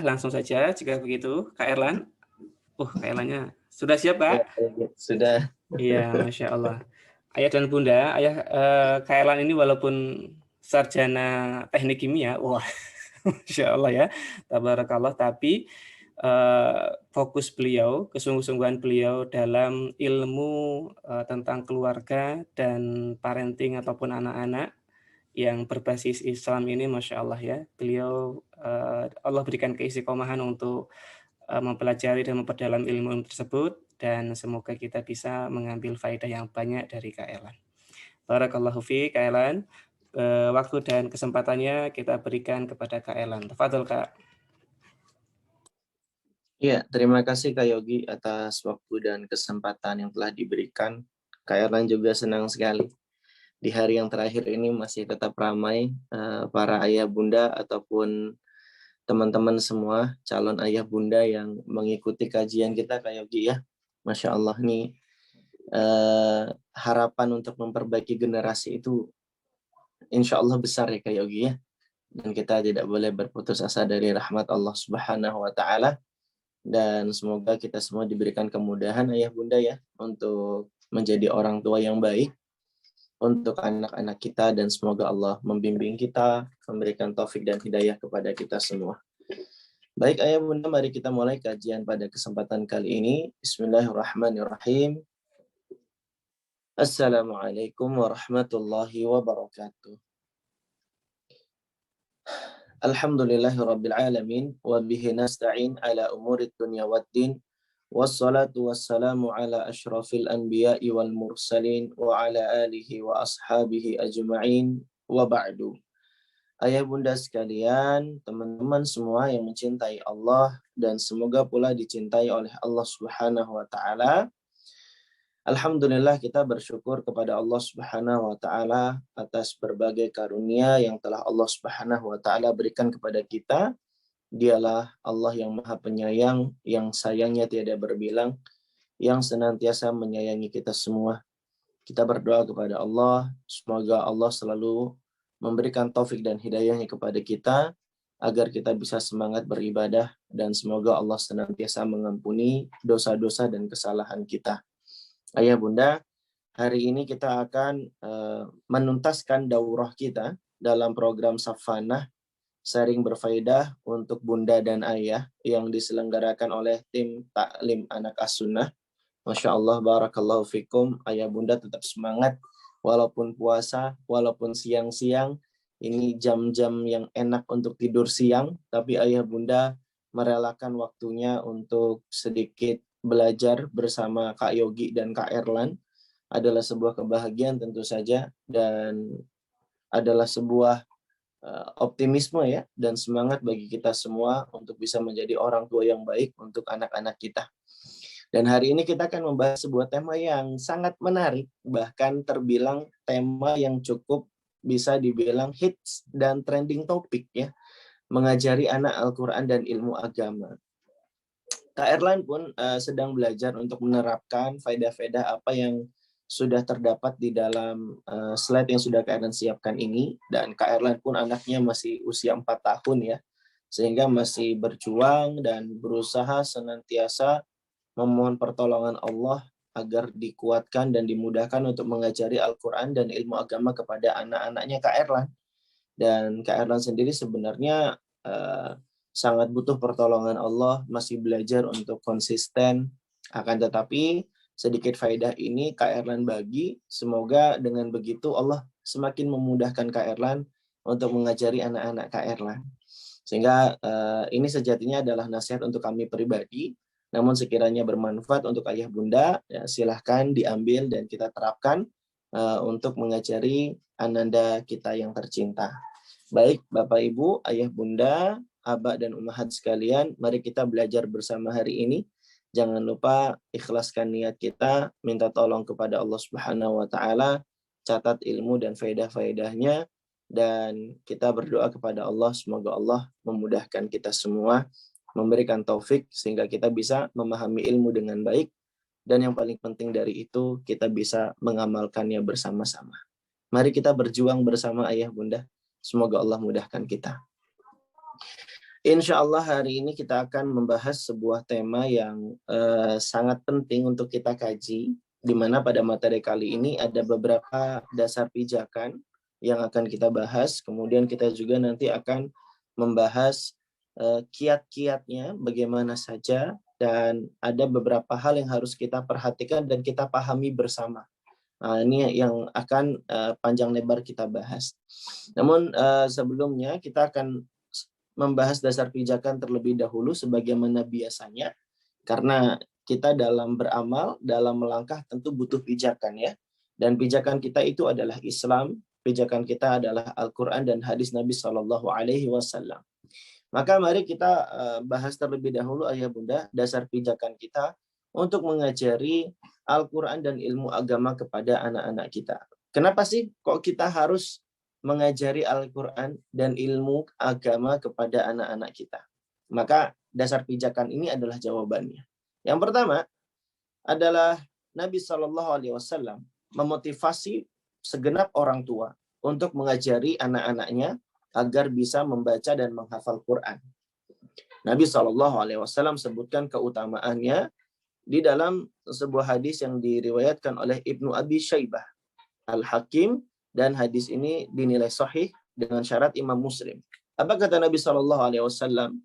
Langsung saja jika begitu, Kak Erlan. Kak Erlannya sudah siap, Ya, Kak? sudah. Iya, Masya Allah. Ayah dan Bunda, Kak Erlan ini walaupun sarjana teknik kimia, wah, Masya Allah ya, tabarakallah, tapi fokus beliau, kesungguh-sungguhan beliau dalam ilmu tentang keluarga dan parenting ataupun anak-anak yang berbasis Islam ini, Masya Allah ya, beliau Allah berikan keistiqomahan untuk mempelajari dan memperdalam ilmu tersebut, dan semoga kita bisa mengambil faedah yang banyak dari Kak Erlan. Barakallahu fi Kak Erlan. Waktu dan kesempatannya kita berikan kepada Kak Erlan. Tafadhol, Kak. Ya, terima kasih Kak Yogi atas waktu dan kesempatan yang telah diberikan. Kak Erlan juga senang sekali di hari yang terakhir ini masih tetap ramai para ayah bunda ataupun teman-teman semua calon ayah bunda yang mengikuti kajian kita Kak Yogi ya. Masya Allah nih harapan untuk memperbaiki generasi itu insya Allah besar ya Kak Yogi ya. Dan kita tidak boleh berputus asa dari rahmat Allah Subhanahu wa Ta'ala. Dan semoga kita semua diberikan kemudahan ayah bunda ya untuk menjadi orang tua yang baik untuk anak-anak kita, dan semoga Allah membimbing kita, memberikan taufik dan hidayah kepada kita semua. Baik ayah bunda, mari kita mulai kajian pada kesempatan kali ini. Bismillahirrahmanirrahim. Assalamualaikum warahmatullahi wabarakatuh. Alhamdulillahirabbil alamin wa bihi nasta'in ala umurid dunya waddin. Wassalatu wassalamu ala asyrafil anbiya'i wal mursalin wa ala alihi wa ashabihi ajma'in wa ba'du. Ayah bunda sekalian, teman-teman semua yang mencintai Allah dan semoga pula dicintai oleh Allah Subhanahu wa taala. Alhamdulillah kita bersyukur kepada Allah Subhanahu wa taala atas berbagai karunia yang telah Allah Subhanahu wa taala berikan kepada kita. Dialah Allah yang Maha Penyayang, yang sayangnya tiada berbilang, yang senantiasa menyayangi kita semua. Kita berdoa kepada Allah, semoga Allah selalu memberikan taufik dan hidayahnya kepada kita, agar kita bisa semangat beribadah, dan semoga Allah senantiasa mengampuni dosa-dosa dan kesalahan kita. Ayah bunda, hari ini kita akan menuntaskan daurah kita dalam program Safanah, sharing berfaedah untuk bunda dan ayah yang diselenggarakan oleh tim Taklim Anak As-Sunnah. Masya Allah, barakallahu fikum. Ayah bunda tetap semangat walaupun puasa, walaupun siang-siang. Ini jam-jam yang enak untuk tidur siang, tapi ayah bunda merelakan waktunya untuk sedikit belajar bersama Kak Yogi dan Kak Erlan. Adalah sebuah kebahagiaan tentu saja, dan adalah sebuah optimisme ya, dan semangat bagi kita semua untuk bisa menjadi orang tua yang baik untuk anak-anak kita. Dan hari ini kita akan membahas sebuah tema yang sangat menarik, bahkan terbilang tema yang cukup bisa dibilang hits dan trending topik ya, mengajari anak Al-Quran dan ilmu agama. Kak Erlan pun sedang belajar untuk menerapkan faedah-faedah apa yang sudah terdapat di dalam slide yang sudah Kak Erlan siapkan ini. Dan Kak Erlan pun anaknya masih usia 4 tahun ya, sehingga masih berjuang dan berusaha senantiasa memohon pertolongan Allah agar dikuatkan dan dimudahkan untuk mengajari Al-Quran dan ilmu agama kepada anak-anaknya Kak Erlan. Dan Kak Erlan sendiri sebenarnya sangat butuh pertolongan Allah, masih belajar untuk konsisten. Akan tetapi sedikit faedah ini Kak Erlan bagi, semoga dengan begitu Allah semakin memudahkan Kak Erlan untuk mengajari anak-anak Kak Erlan. Sehingga ini sejatinya adalah nasihat untuk kami pribadi, namun sekiranya bermanfaat untuk ayah bunda, ya silahkan diambil dan kita terapkan untuk mengajari ananda kita yang tercinta. Baik Bapak Ibu, ayah bunda, abah dan umahat sekalian, mari kita belajar bersama hari ini. Jangan lupa ikhlaskan niat kita, minta tolong kepada Allah Subhanahu wa taala, catat ilmu dan faedah-faedahnya, dan kita berdoa kepada Allah semoga Allah memudahkan kita semua, memberikan taufik sehingga kita bisa memahami ilmu dengan baik, dan yang paling penting dari itu kita bisa mengamalkannya bersama-sama. Mari kita berjuang bersama ayah bunda, semoga Allah mudahkan kita. Insya Allah hari ini kita akan membahas sebuah tema yang sangat penting untuk kita kaji, di mana pada materi kali ini ada beberapa dasar pijakan yang akan kita bahas. Kemudian kita juga nanti akan membahas kiat-kiatnya bagaimana saja, dan ada beberapa hal yang harus kita perhatikan dan kita pahami bersama. Nah, ini yang akan panjang lebar kita bahas. Namun sebelumnya kita akan membahas dasar pijakan terlebih dahulu sebagaimana biasanya, karena kita dalam beramal, dalam melangkah tentu butuh pijakan ya. Dan pijakan kita itu adalah Islam, pijakan kita adalah Al-Quran dan hadis Nabi Shallallahu Alaihi Wasallam. Maka mari kita bahas terlebih dahulu ayah bunda dasar pijakan kita untuk mengajari Al-Quran dan ilmu agama kepada anak-anak kita. Kenapa sih kok kita harus mengajari Al-Quran dan ilmu agama kepada anak-anak kita? Maka dasar pijakan ini adalah jawabannya. Yang pertama adalah Nabi Shallallahu Alaihi Wasallam memotivasi segenap orang tua untuk mengajari anak-anaknya agar bisa membaca dan menghafal Quran. Nabi Shallallahu Alaihi Wasallam sebutkan keutamaannya di dalam sebuah hadis yang diriwayatkan oleh Ibnu Abi Syaibah, Al-Hakim, dan hadis ini dinilai sahih dengan syarat Imam Muslim. Apa kata Nabi Shallallahu Alaihi Wasallam?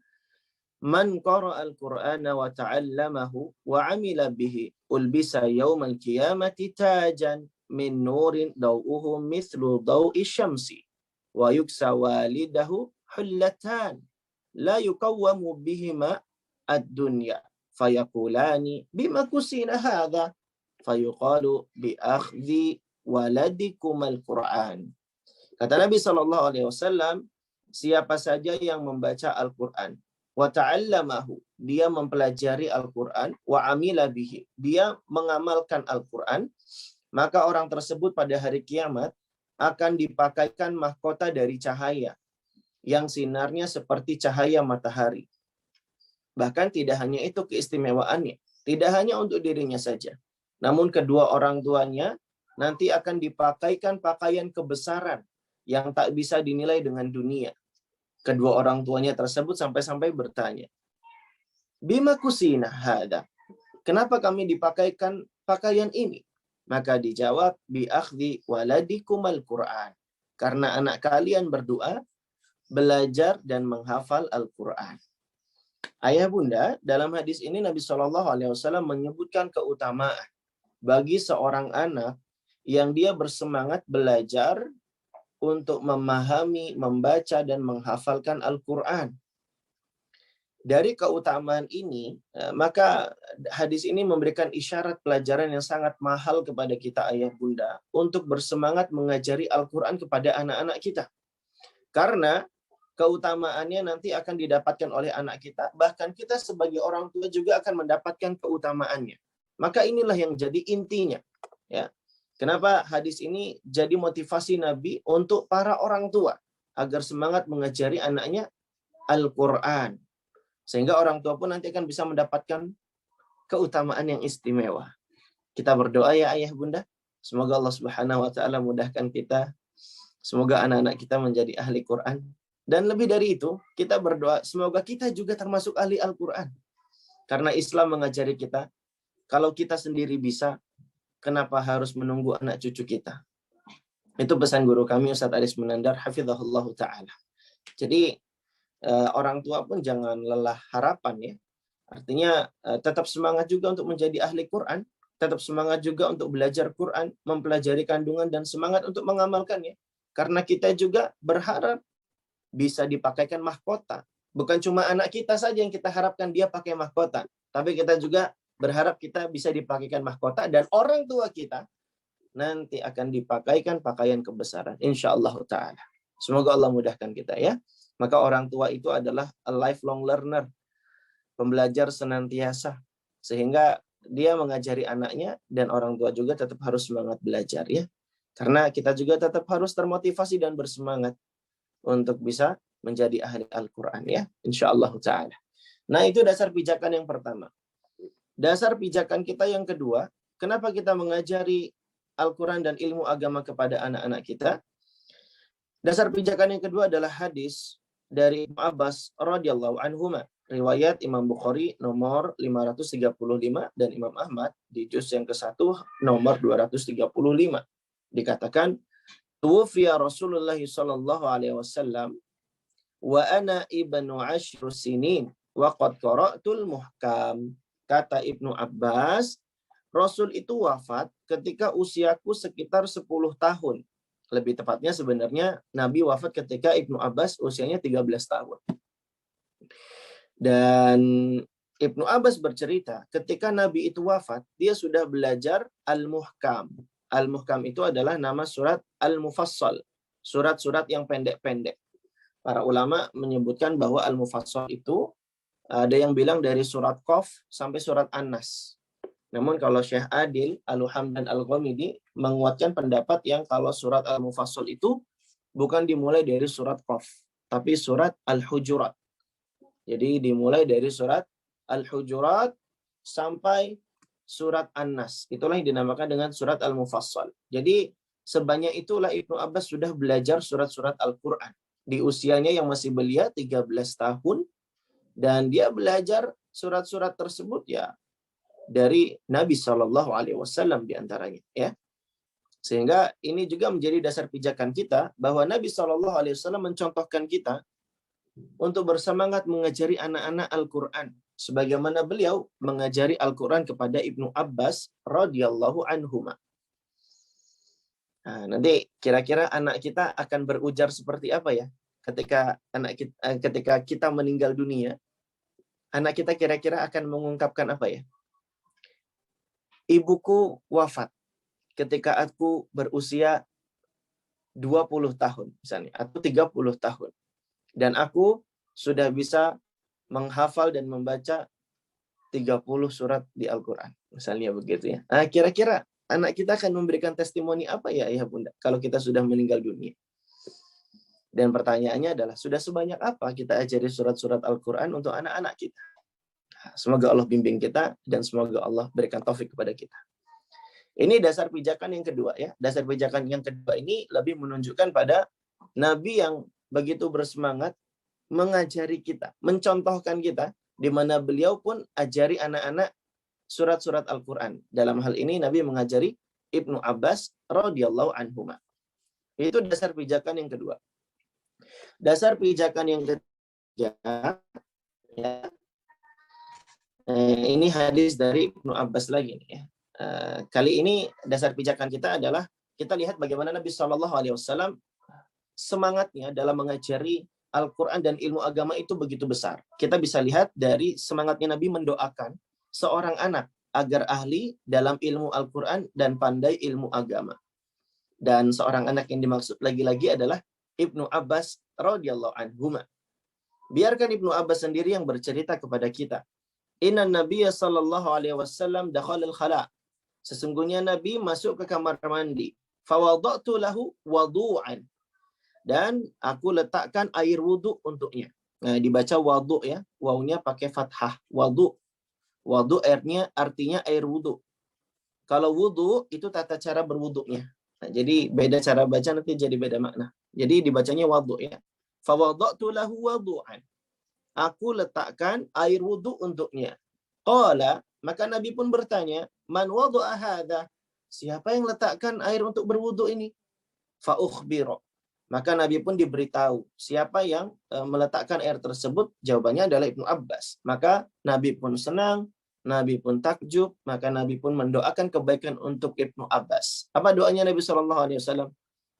Man qara'a al-Qur'ana wa ta'allamahu wa 'amila bihi ulbisa yaumal qiyamati tajan min nurin daw'uhu mithlu daw'i syamsi wa yuksa walidahu hullatan la yuqawwamu bihima ad-dunya fayaqulani bima kusina hadha fayuqalu bi akhdhi waladikum al-Qur'an. Kata Nabi Shallallahu Alaihi Wasallam, siapa saja yang membaca Al-Quran, wa ta'allamahu, dia mempelajari Al-Quran, wa amila bihi, dia mengamalkan Al-Quran, maka orang tersebut pada hari kiamat akan dipakaikan mahkota dari cahaya yang sinarnya seperti cahaya matahari. Bahkan tidak hanya itu keistimewaannya, tidak hanya untuk dirinya saja, namun kedua orang tuanya nanti akan dipakaikan pakaian kebesaran yang tak bisa dinilai dengan dunia. Kedua orang tuanya tersebut sampai-sampai bertanya, bima kusina hada, kenapa kami dipakaikan pakaian ini? Maka dijawab, bi akhdhi waladikumal Qur'an, karena anak kalian berdoa, belajar dan menghafal Al-Quran. Ayah bunda, dalam hadis ini Nabi Shallallahu Alaihi Wasallam menyebutkan keutamaan bagi seorang anak yang dia bersemangat belajar untuk memahami, membaca, dan menghafalkan Al-Quran. Dari keutamaan ini, maka hadis ini memberikan isyarat pelajaran yang sangat mahal kepada kita ayah bunda untuk bersemangat mengajari Al-Quran kepada anak-anak kita. Karena keutamaannya nanti akan didapatkan oleh anak kita, bahkan kita sebagai orang tua juga akan mendapatkan keutamaannya. Maka inilah yang jadi intinya. Ya. Kenapa hadis ini jadi motivasi Nabi untuk para orang tua agar semangat mengajari anaknya Al-Quran. Sehingga orang tua pun nanti akan bisa mendapatkan keutamaan yang istimewa. Kita berdoa ya ayah bunda, semoga Allah Subhanahu wa taala mudahkan kita, semoga anak-anak kita menjadi ahli Quran. Dan lebih dari itu, kita berdoa semoga kita juga termasuk ahli Al-Quran. Karena Islam mengajari kita, kalau kita sendiri bisa, kenapa harus menunggu anak cucu kita? Itu pesan guru kami Ustaz Aris Munandar, hafizahullah ta'ala. Jadi orang tua pun jangan lelah harapan ya. Artinya tetap semangat juga untuk menjadi ahli Quran, tetap semangat juga untuk belajar Quran, mempelajari kandungan dan semangat untuk mengamalkannya. Karena kita juga berharap bisa dipakaikan mahkota. Bukan cuma anak kita saja yang kita harapkan dia pakai mahkota, tapi kita juga berharap kita bisa dipakaikan mahkota dan orang tua kita nanti akan dipakaikan pakaian kebesaran. Insyaallah ta'ala. Semoga Allah mudahkan kita ya. Maka orang tua itu adalah a lifelong learner, pembelajar senantiasa. Sehingga dia mengajari anaknya dan orang tua juga tetap harus semangat belajar ya. Karena kita juga tetap harus termotivasi dan bersemangat untuk bisa menjadi ahli Al-Quran ya. Insyaallah ta'ala. Nah itu dasar pijakan yang pertama. Dasar pijakan kita yang kedua, kenapa kita mengajari Al-Quran dan ilmu agama kepada anak-anak kita? Dasar pijakan yang kedua adalah hadis dari Ibnu Abbas radhiyallahu anhuma. Riwayat Imam Bukhari nomor 535 dan Imam Ahmad di juz yang ke-1 nomor 235. Dikatakan, "Tuwfiya Rasulullah sallallahu alaihi wasallam wa ana ibnu asyru sinin wa qad qara'tul muhkam." Kata Ibnu Abbas, Rasul itu wafat ketika usiaku sekitar 10 tahun. Lebih tepatnya sebenarnya Nabi wafat ketika Ibnu Abbas usianya 13 tahun. Dan Ibnu Abbas bercerita, ketika Nabi itu wafat, dia sudah belajar Al-Muhkam. Al-Muhkam itu adalah nama surat Al-Mufassal, surat-surat yang pendek-pendek. Para ulama menyebutkan bahwa Al-Mufassal itu ada yang bilang dari surat Qaf sampai surat An-Nas. Namun kalau Syekh Adil Al-Uham dan Al-Ghamidi menguatkan pendapat yang kalau surat Al-Mufassal itu bukan dimulai dari surat Qaf, tapi surat Al-Hujurat. Jadi dimulai dari surat Al-Hujurat sampai surat An-Nas. Itulah yang dinamakan dengan surat Al-Mufassal. Jadi sebanyak itulah Ibnu Abbas sudah belajar surat-surat Al-Quran. Di usianya yang masih belia 13 tahun. Dan dia belajar surat-surat tersebut ya dari Nabi Shallallahu Alaihi Wasallam diantaranya. Ya. Sehingga ini juga menjadi dasar pijakan kita bahwa Nabi Shallallahu Alaihi Wasallam mencontohkan kita untuk bersemangat mengajari anak-anak Al-Quran. Sebagaimana beliau mengajari Al-Quran kepada Ibnu Abbas radhiyallahu anhuma. Nah, nanti kira-kira anak kita akan berujar seperti apa ya? Ketika kita meninggal dunia, anak kita kira-kira akan mengungkapkan apa ya? Ibuku wafat ketika aku berusia 20 tahun misalnya, atau 30 tahun. Dan aku sudah bisa menghafal dan membaca 30 surat di Al-Quran. Misalnya begitu ya. Nah, kira-kira anak kita akan memberikan testimoni apa ya ayah bunda kalau kita sudah meninggal dunia? Dan pertanyaannya adalah, sudah sebanyak apa kita ajari surat-surat Al-Quran untuk anak-anak kita? Semoga Allah bimbing kita dan semoga Allah berikan taufik kepada kita. Ini dasar pijakan yang kedua ya. Dasar pijakan yang kedua ini lebih menunjukkan pada Nabi yang begitu bersemangat mengajari kita, mencontohkan kita, di mana beliau pun ajari anak-anak surat-surat Al-Quran. Dalam hal ini Nabi mengajari Ibnu Abbas radhiyallahu anhuma. Itu dasar pijakan yang kedua. Dasar pijakan yang ketiga, ya, ini hadis dari Ibnu Abbas lagi nih ya. Kali ini dasar pijakan kita adalah kita lihat bagaimana Nabi Shallallahu Alaihi Wasallam semangatnya dalam mengajari Al-Quran dan ilmu agama itu begitu besar. Kita bisa lihat dari semangatnya Nabi mendoakan seorang anak agar ahli dalam ilmu Al-Quran dan pandai ilmu agama. Dan seorang anak yang dimaksud lagi-lagi adalah Ibnu Abbas radhiyallahu anhuma. Biarkan Ibnu Abbas sendiri yang bercerita kepada kita. Inna Nabiyya sallallahu alaihi wasallam dakhala al-khala. Sesungguhnya Nabi masuk ke kamar mandi. Fawadatu lahu wudu'an. Dan aku letakkan air wudhu untuknya. Nah, dibaca wadu ya. Wawunya pakai fathah. Wadu. Wadu artinya air wudhu. Kalau wudhu itu tata cara berwudhunya. Nah, jadi beda cara baca nanti jadi beda makna. Jadi dibacanya wadu ya. Fawadatu lahu wudu'an. Aku letakkan air wudhu untuknya. Qala, maka Nabi pun bertanya, man wadu'a hadha? Siapa yang letakkan air untuk berwudhu ini? Fa ukhbira. Maka Nabi pun diberitahu siapa yang meletakkan air tersebut. Jawabannya adalah Ibnu Abbas. Maka Nabi pun senang, Nabi pun takjub, maka Nabi pun mendoakan kebaikan untuk Ibnu Abbas. Apa doanya Nabi SAW?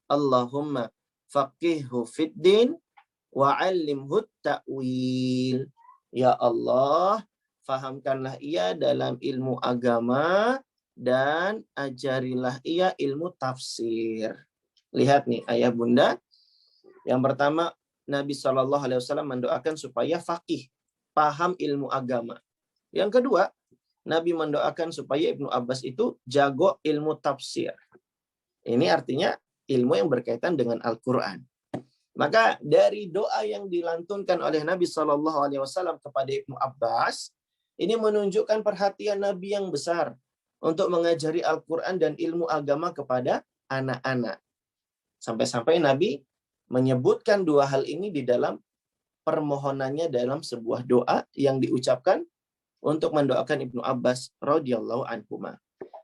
Allahumma faqihhu fid din wa 'allimhu ta'wil. Ya Allah, fahamkanlah ia dalam ilmu agama dan ajarilah ia ilmu tafsir. Lihat nih ayah bunda. Yang pertama, Nabi SAW mendoakan supaya faqih, paham ilmu agama. Yang kedua, Nabi mendoakan supaya Ibnu Abbas itu jago ilmu tafsir. Ini artinya ilmu yang berkaitan dengan Al-Quran. Maka dari doa yang dilantunkan oleh Nabi SAW kepada Ibnu Abbas, ini menunjukkan perhatian Nabi yang besar untuk mengajari Al-Quran dan ilmu agama kepada anak-anak. Sampai-sampai Nabi menyebutkan dua hal ini di dalam permohonannya dalam sebuah doa yang diucapkan untuk mendoakan Ibnu Abbas radhiyallahu anhuma.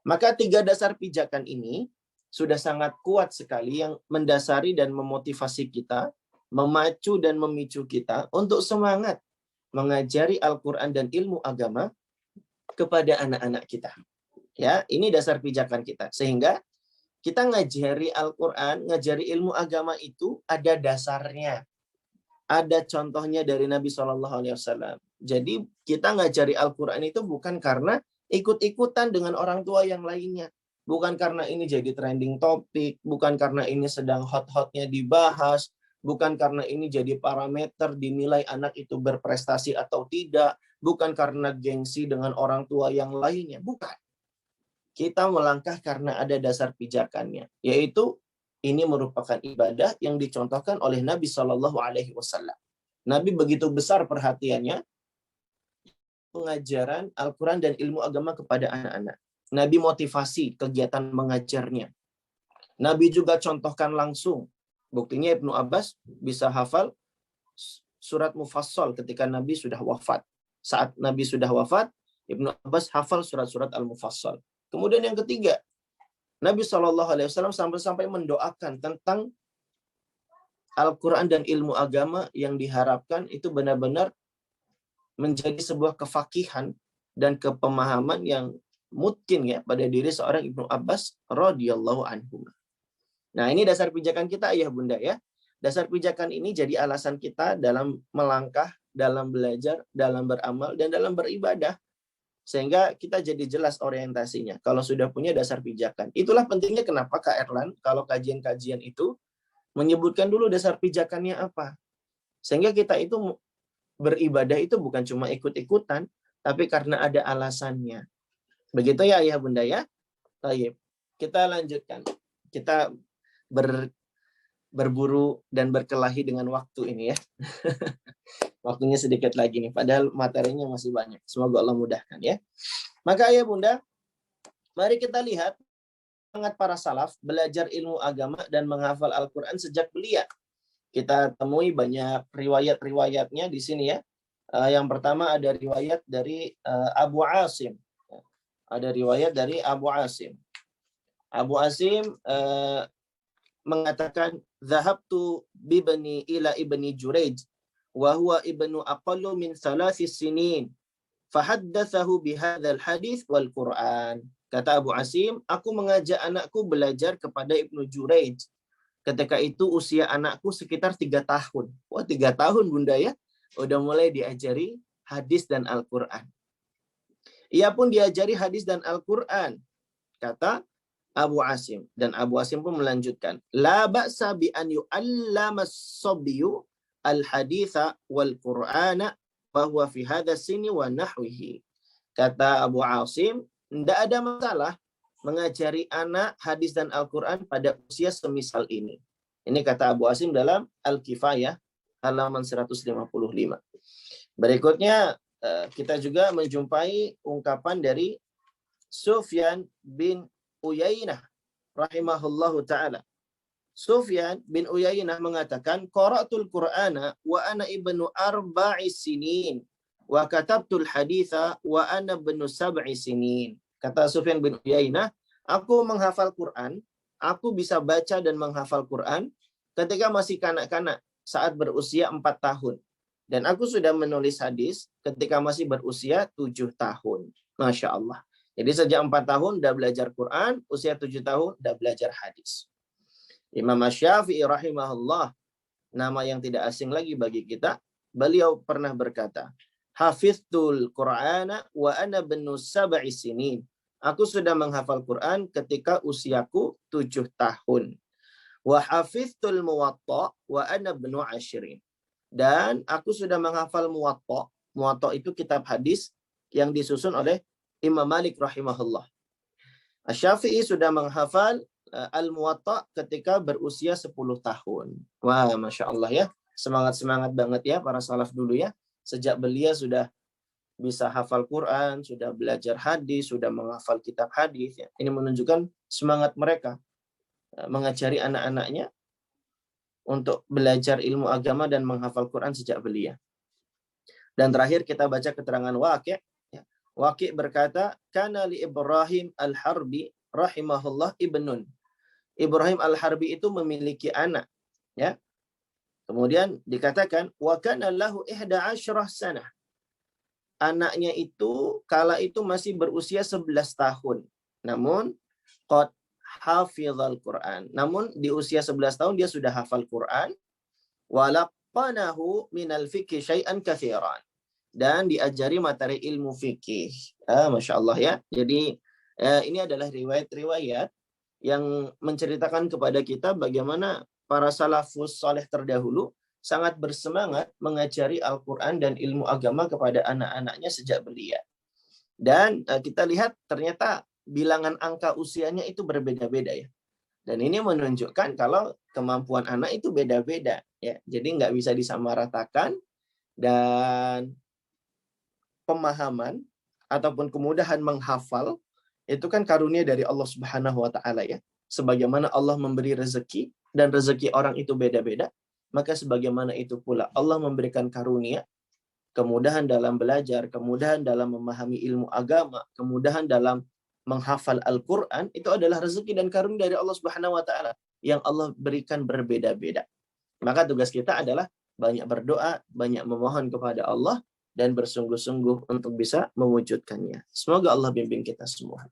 Maka 3 dasar pijakan ini sudah sangat kuat sekali yang mendasari dan memotivasi kita, memacu dan memicu kita untuk semangat mengajari Al-Qur'an dan ilmu agama kepada anak-anak kita. Ya, ini dasar pijakan kita. Sehingga kita ngajari Al-Qur'an, ngajari ilmu agama itu ada dasarnya. Ada contohnya dari Nabi SAW. Jadi kita ngajari Al-Quran itu bukan karena ikut-ikutan dengan orang tua yang lainnya. Bukan karena ini jadi trending topik, bukan karena ini sedang hot-hotnya dibahas, bukan karena ini jadi parameter dinilai anak itu berprestasi atau tidak, bukan karena gengsi dengan orang tua yang lainnya, bukan. Kita melangkah karena ada dasar pijakannya, yaitu ini merupakan ibadah yang dicontohkan oleh Nabi Shallallahu Alaihi Wasallam. Nabi begitu besar perhatiannya pengajaran Al-Quran dan ilmu agama kepada anak-anak. Nabi motivasi kegiatan mengajarnya. Nabi juga contohkan langsung. Buktinya Ibnu Abbas bisa hafal surat Mufassal ketika Nabi sudah wafat. Saat Nabi sudah wafat, Ibnu Abbas hafal surat-surat Al-Mufassal. Kemudian yang ketiga, Nabi SAW sampai-sampai mendoakan tentang Al-Quran dan ilmu agama yang diharapkan itu benar-benar menjadi sebuah kefakihan dan kepemahaman yang mungkin ya pada diri seorang Ibnu Abbas radhiyallahu anhu. Nah, ini dasar pijakan kita ayah bunda ya. Dasar pijakan ini jadi alasan kita dalam melangkah, dalam belajar, dalam beramal, dan dalam beribadah. Sehingga kita jadi jelas orientasinya. Kalau sudah punya dasar pijakan. Itulah pentingnya kenapa Kak Erlan, kalau kajian-kajian itu, menyebutkan dulu dasar pijakannya apa. Sehingga kita itu beribadah itu bukan cuma ikut-ikutan, tapi karena ada alasannya. Begitu ya ayah bunda ya? Baik. Kita lanjutkan. Kita berburu dan berkelahi dengan waktu ini ya. Waktunya sedikit lagi nih, padahal materinya masih banyak. Semoga Allah mudahkan ya. Maka ayah bunda, mari kita lihat sangat para salaf belajar ilmu agama dan menghafal Al-Quran sejak belia. Kita temui banyak riwayat-riwayatnya di sini ya. Yang pertama ada riwayat dari Abu Asim. Ada riwayat dari Abu Asim. Abu Asim mengatakan, "Dhahabtu bibni ila ibni Jurayj wa huwa ibnu aqallu min 3 sinin fahaddatsahu bihadzal hadits wal Qur'an." Kata Abu Asim, aku mengajak anakku belajar kepada Ibnu Jurayj. Ketika itu usia anakku sekitar 3 tahun. Wah, 3 tahun bunda ya. Udah mulai diajari hadis dan Al-Qur'an. Ia pun diajari hadis dan Al-Qur'an. Kata Abu Asim. Dan Abu Asim pun melanjutkan, la ba'sa bi an yu'allama as-sabiyyu al-haditha wal Qur'ana bahwa fi hadha sini wa nahwihi. Kata Abu Asim, tidak ada masalah mengajari anak hadis dan Al-Quran pada usia semisal ini. Ini kata Abu Asim dalam Al-Kifayah halaman 155. Berikutnya kita juga menjumpai ungkapan dari Sufyan bin Uyainah rahimahullahu ta'ala. Sufyan bin Uyainah mengatakan, qara'tul Qur'ana wa ana ibnu 4 sinin wa katabtul haditha wa ana ibnu 7 sinin. Kata Sufyan bin Uyainah, aku menghafal Quran, aku bisa baca dan menghafal Quran ketika masih kanak-kanak saat berusia 4 tahun. Dan aku sudah menulis hadis ketika masih berusia 7 tahun. Masya Allah. Jadi sejak 4 tahun udah belajar Quran, usia 7 tahun udah belajar hadis. Imam Asy-Syafi'i rahimahullah, nama yang tidak asing lagi bagi kita, beliau pernah berkata, hafiztul Qur'ana wa ana ibnu 7 sinin. Aku sudah menghafal Quran ketika usiaku 7 tahun. Wa hafiztul Muwatta wa ana ibnu 10. Dan aku sudah menghafal Muwatta. Muwatta itu kitab hadis yang disusun oleh Imam Malik rahimahullah. Asy-Syafi'i sudah menghafal Al-Muwatta ketika berusia 10 tahun. Wah, Masya Allah ya. Semangat-semangat banget ya para salaf dulu ya. Sejak belia sudah bisa hafal Quran, sudah belajar hadis, sudah menghafal kitab hadis. Ya. Ini menunjukkan semangat mereka mengajari anak-anaknya untuk belajar ilmu agama dan menghafal Quran sejak belia. Dan terakhir kita baca keterangan Waqi'. Ya. Waqi' berkata, "Kana li Ibrahim al-Harbi rahimahullah ibnun." Ibrahim al-Harbi itu memiliki anak. Ya. Kemudian dikatakan, "Wa kana lahu 11 sanah." Anaknya itu kala itu masih berusia 11 tahun. Namun qad hafizal Quran. Namun di usia 11 tahun dia sudah hafal Quran. Walaqanahu minal fikhi syai'an katsiran. Dan diajari materi ilmu fikih. Masya Allah ya. Jadi ini adalah riwayat-riwayat yang menceritakan kepada kita bagaimana para salafus saleh terdahulu sangat bersemangat mengajari Al-Quran dan ilmu agama kepada anak-anaknya sejak belia. Dan kita lihat ternyata bilangan angka usianya itu berbeda-beda ya. Dan ini menunjukkan kalau kemampuan anak itu beda-beda ya. Jadi nggak bisa disamaratakan, dan pemahaman ataupun kemudahan menghafal itu kan karunia dari Allah Subhanahu wa taala ya. Sebagaimana Allah memberi rezeki dan rezeki orang itu beda-beda, maka sebagaimana itu pula Allah memberikan karunia, kemudahan dalam belajar, kemudahan dalam memahami ilmu agama, kemudahan dalam menghafal Al-Qur'an, itu adalah rezeki dan karunia dari Allah Subhanahu wa taala yang Allah berikan berbeda-beda. Maka tugas kita adalah banyak berdoa, banyak memohon kepada Allah dan bersungguh-sungguh untuk bisa mewujudkannya. Semoga Allah bimbing kita semua.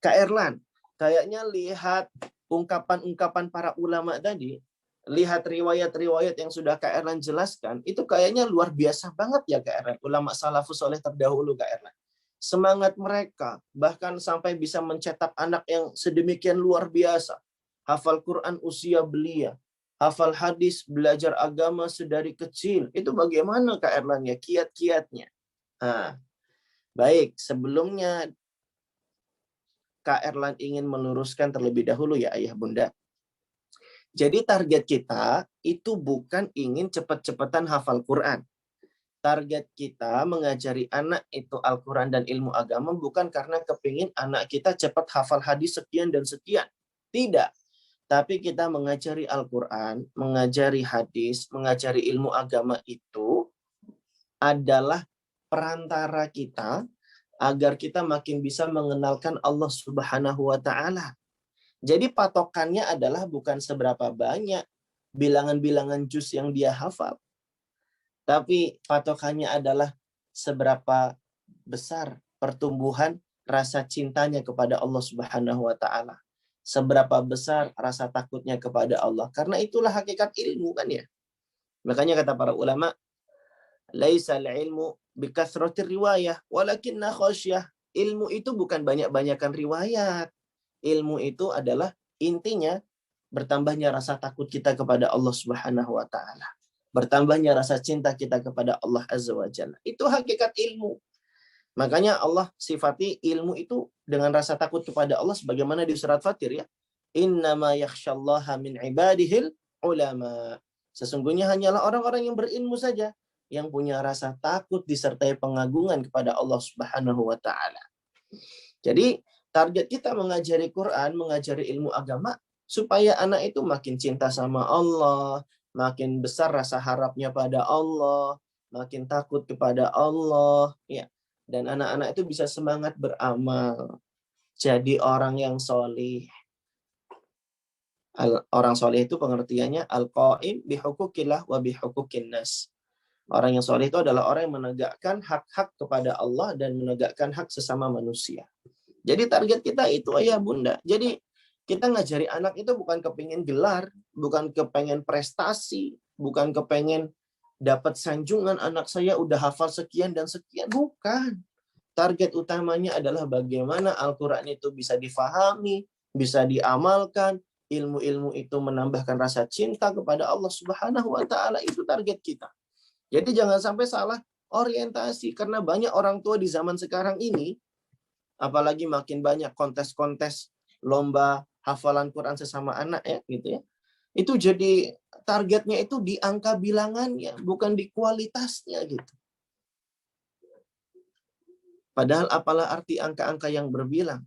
Kak Erlan, kayaknya lihat ungkapan-ungkapan para ulama tadi, lihat riwayat-riwayat yang sudah Kak Erlan jelaskan, itu kayaknya luar biasa banget ya Kak Erlan. Ulama salafus soleh terdahulu Kak Erlan. Semangat mereka, bahkan sampai bisa mencetak anak yang sedemikian luar biasa. Hafal Quran usia belia, hafal hadis, belajar agama sedari kecil. Itu bagaimana Kak Erlan ya, kiat-kiatnya? Nah, baik, sebelumnya Kak Erlan ingin meluruskan terlebih dahulu ya Ayah Bunda. Jadi target kita itu bukan ingin cepat-cepatan hafal Quran. Target kita mengajari anak itu Al-Quran dan ilmu agama bukan karena kepingin anak kita cepat hafal hadis sekian dan sekian. Tidak. Tapi kita mengajari Al-Quran, mengajari hadis, mengajari ilmu agama itu adalah perantara kita agar kita makin bisa mengenalkan Allah Subhanahu wa taala. Jadi patokannya adalah bukan seberapa banyak bilangan-bilangan juz yang dia hafal, tapi patokannya adalah seberapa besar pertumbuhan rasa cintanya kepada Allah Subhanahu wa taala. Seberapa besar rasa takutnya kepada Allah. Karena itulah hakikat ilmu kan ya. Makanya kata para ulama, laisal ilmu bikathratir riwayah walakinna khasyah. Ilmu itu bukan banyak-banyakan riwayat. Ilmu itu adalah intinya bertambahnya rasa takut kita kepada Allah Subhanahu wa taala. Bertambahnya rasa cinta kita kepada Allah Azza wa Jalla. Itu hakikat ilmu. Makanya Allah sifati ilmu itu dengan rasa takut kepada Allah sebagaimana di surat Fatir ya. Innama yakhsyallaha min ibadihil ulama. Sesungguhnya hanyalah orang-orang yang berilmu saja yang punya rasa takut disertai pengagungan kepada Allah Subhanahu wa taala. Jadi target kita mengajari Quran, mengajari ilmu agama supaya anak itu makin cinta sama Allah, makin besar rasa harapnya pada Allah, makin takut kepada Allah, ya. Dan anak-anak itu bisa semangat beramal, jadi orang yang solih. Orang soleh itu pengertiannya al-qaim bihukukillah wa bihukukin nas. Orang yang soleh itu adalah orang yang menegakkan hak-hak kepada Allah dan menegakkan hak sesama manusia. Jadi target kita itu Ayah Bunda. Jadi kita ngajari anak itu bukan kepengen gelar, bukan kepengen prestasi, bukan kepengen dapat sanjungan anak saya udah hafal sekian dan sekian. Bukan. Target utamanya adalah bagaimana Al-Quran itu bisa difahami, bisa diamalkan, ilmu-ilmu itu menambahkan rasa cinta kepada Allah Subhanahu wa taala. Itu target kita. Jadi jangan sampai salah orientasi, karena banyak orang tua di zaman sekarang ini, apalagi makin banyak kontes-kontes lomba hafalan Quran sesama anak ya gitu ya. Itu jadi targetnya itu di angka bilangannya, bukan di kualitasnya gitu. Padahal apalah arti angka-angka yang berbilang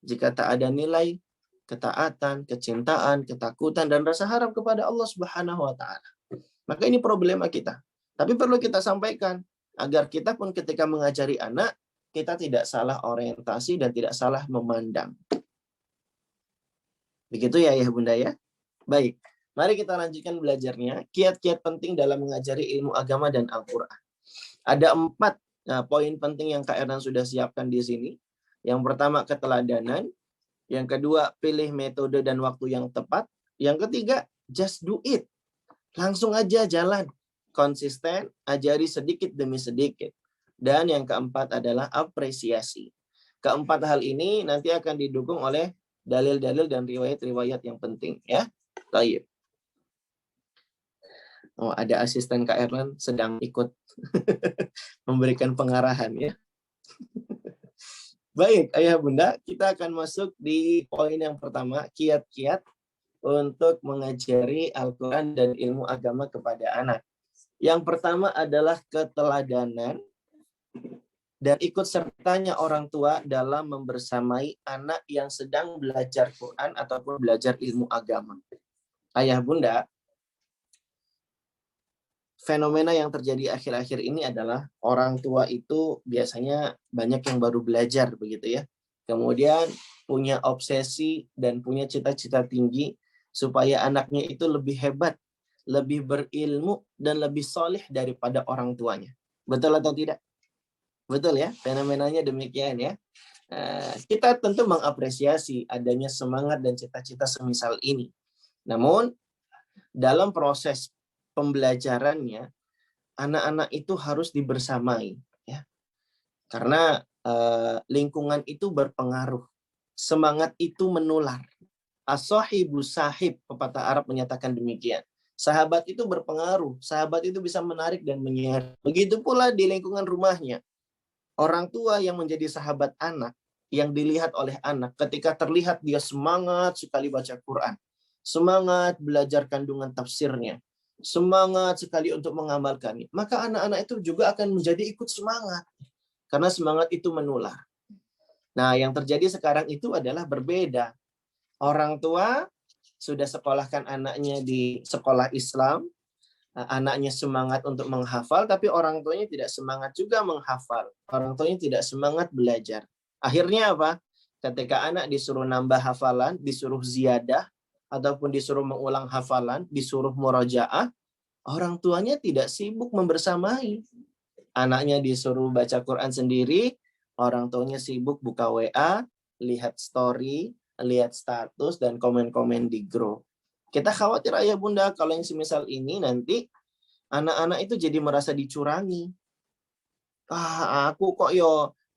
jika tak ada nilai ketaatan, kecintaan, ketakutan, dan rasa harap kepada Allah Subhanahu wa Ta'ala. Maka ini problema kita. Tapi perlu kita sampaikan agar kita pun ketika mengajari anak, kita tidak salah orientasi dan tidak salah memandang. Begitu ya ayah bunda ya. Baik, mari kita lanjutkan belajarnya. Kiat-kiat penting dalam mengajari ilmu agama dan Al-Quran. Ada 4 poin penting yang Kak Ernan sudah siapkan di sini. Yang pertama, keteladanan. Yang kedua, pilih metode dan waktu yang tepat. Yang ketiga, just do it. Langsung aja jalan. Konsisten, ajari sedikit demi sedikit. Dan yang keempat adalah apresiasi. Keempat hal ini nanti akan didukung oleh dalil-dalil dan riwayat-riwayat yang penting. Ya, baik. Oh, ada asisten Kak Erlan sedang ikut memberikan pengarahan ya. Baik, ayah bunda, kita akan masuk di poin yang pertama, kiat-kiat untuk mengajari Al-Quran dan ilmu agama kepada anak. Yang pertama adalah keteladanan dan ikut sertanya orang tua dalam membersamai anak yang sedang belajar Quran ataupun belajar ilmu agama. Ayah bunda, fenomena yang terjadi akhir-akhir ini adalah orang tua itu biasanya banyak yang baru belajar begitu ya. Kemudian punya obsesi dan punya cita-cita tinggi supaya anaknya itu lebih hebat, lebih berilmu, dan lebih solih daripada orang tuanya. Betul atau tidak? Betul ya, fenomenanya demikian ya. Kita tentu mengapresiasi adanya semangat dan cita-cita semisal ini. Namun, dalam proses pembelajarannya, anak-anak itu harus dibersamai. Ya. Karena lingkungan itu berpengaruh. Semangat itu menular. As-sahibu sahib, pepatah Arab menyatakan demikian. Sahabat itu berpengaruh, sahabat itu bisa menarik dan menyeret. Begitu pula di lingkungan rumahnya. Orang tua yang menjadi sahabat anak, yang dilihat oleh anak, ketika terlihat dia semangat sekali baca Quran, semangat belajar kandungan tafsirnya, semangat sekali untuk mengamalkannya, maka anak-anak itu juga akan menjadi ikut semangat. Karena semangat itu menular. Nah, yang terjadi sekarang itu adalah berbeda. Orang tua sudah sekolahkan anaknya di sekolah Islam, anaknya semangat untuk menghafal, tapi orang tuanya tidak semangat juga menghafal. Orang tuanya tidak semangat belajar. Akhirnya apa? Ketika anak disuruh nambah hafalan, disuruh ziyadah, ataupun disuruh mengulang hafalan, disuruh murojaah, orang tuanya tidak sibuk membersamai. Anaknya disuruh baca Quran sendiri, orang tuanya sibuk buka WA, lihat story, lihat status, dan komen-komen di grup. Kita khawatir ayah bunda kalau yang semisal ini nanti anak-anak itu jadi merasa dicurangi. Aku kok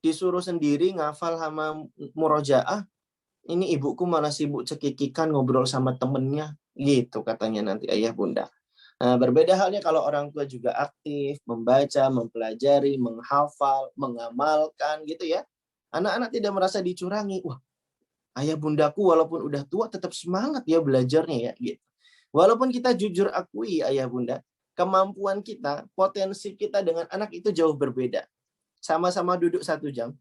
disuruh sendiri ngafal sama murojaah. Ini ibuku malah sibuk cekikikan ngobrol sama temennya. Gitu katanya nanti ayah bunda. Nah, berbeda halnya kalau orang tua juga aktif, membaca, mempelajari, menghafal, mengamalkan gitu ya. Anak-anak tidak merasa dicurangi. Wah, ayah bundaku walaupun udah tua tetap semangat ya belajarnya ya. Gitu. Walaupun kita jujur akui ayah bunda, kemampuan kita, potensi kita dengan anak itu jauh berbeda. Sama-sama duduk 1 jam.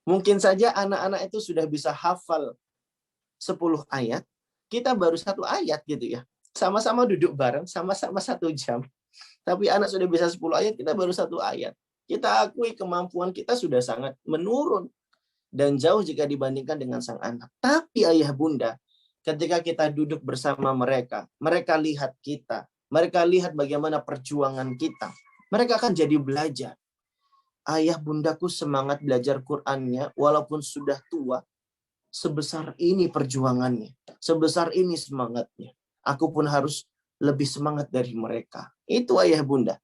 Mungkin saja anak-anak itu sudah bisa hafal 10 ayat, kita baru 1 ayat gitu ya. Sama-sama duduk bareng, sama-sama 1 jam. Tapi anak sudah bisa 10 ayat, kita baru 1 ayat. Kita akui kemampuan kita sudah sangat menurun. Dan jauh jika dibandingkan dengan sang anak. Tapi ayah bunda, ketika kita duduk bersama mereka, mereka lihat kita, mereka lihat bagaimana perjuangan kita, mereka akan jadi belajar. Ayah bundaku semangat belajar Qur'annya, walaupun sudah tua, sebesar ini perjuangannya, sebesar ini semangatnya. Aku pun harus lebih semangat dari mereka. Itu ayah bunda.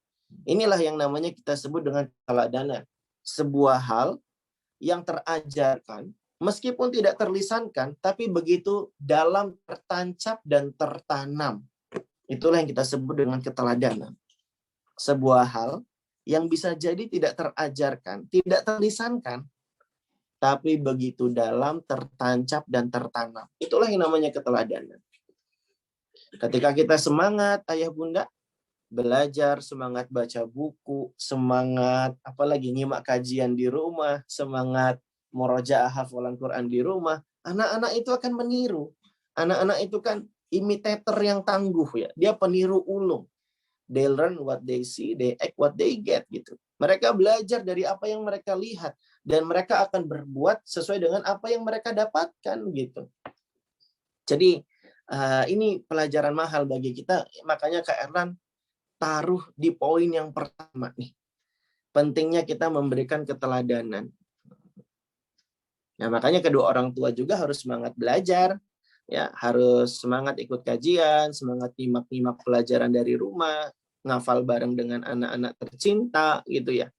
Inilah yang namanya kita sebut dengan keteladanan. Sebuah hal yang terajarkan, meskipun tidak terlisankan, tapi begitu dalam tertancap dan tertanam. Itulah yang kita sebut dengan keteladanan. Sebuah hal yang bisa jadi tidak terajarkan, tidak terlisankan, tapi begitu dalam tertancap dan tertanam. Itulah yang namanya keteladanan. Ketika kita semangat, ayah bunda, belajar, semangat baca buku, semangat apalagi nyimak kajian di rumah, semangat murojaah hafalan Quran di rumah, Anak-anak itu akan meniru. Anak-anak itu kan imitator yang tangguh ya. Dia peniru ulung. They learn what they see, they act what they get gitu. Mereka belajar dari apa yang mereka lihat dan mereka akan berbuat sesuai dengan apa yang mereka dapatkan gitu. Jadi ini pelajaran mahal bagi kita, makanya Kak Erlan taruh di poin yang pertama nih. Pentingnya kita memberikan keteladanan. Nah, makanya kedua orang tua juga harus semangat belajar, ya, harus semangat ikut kajian, semangat nyimak-nyimak pelajaran dari rumah, ngafal bareng dengan anak-anak tercinta, gitu ya.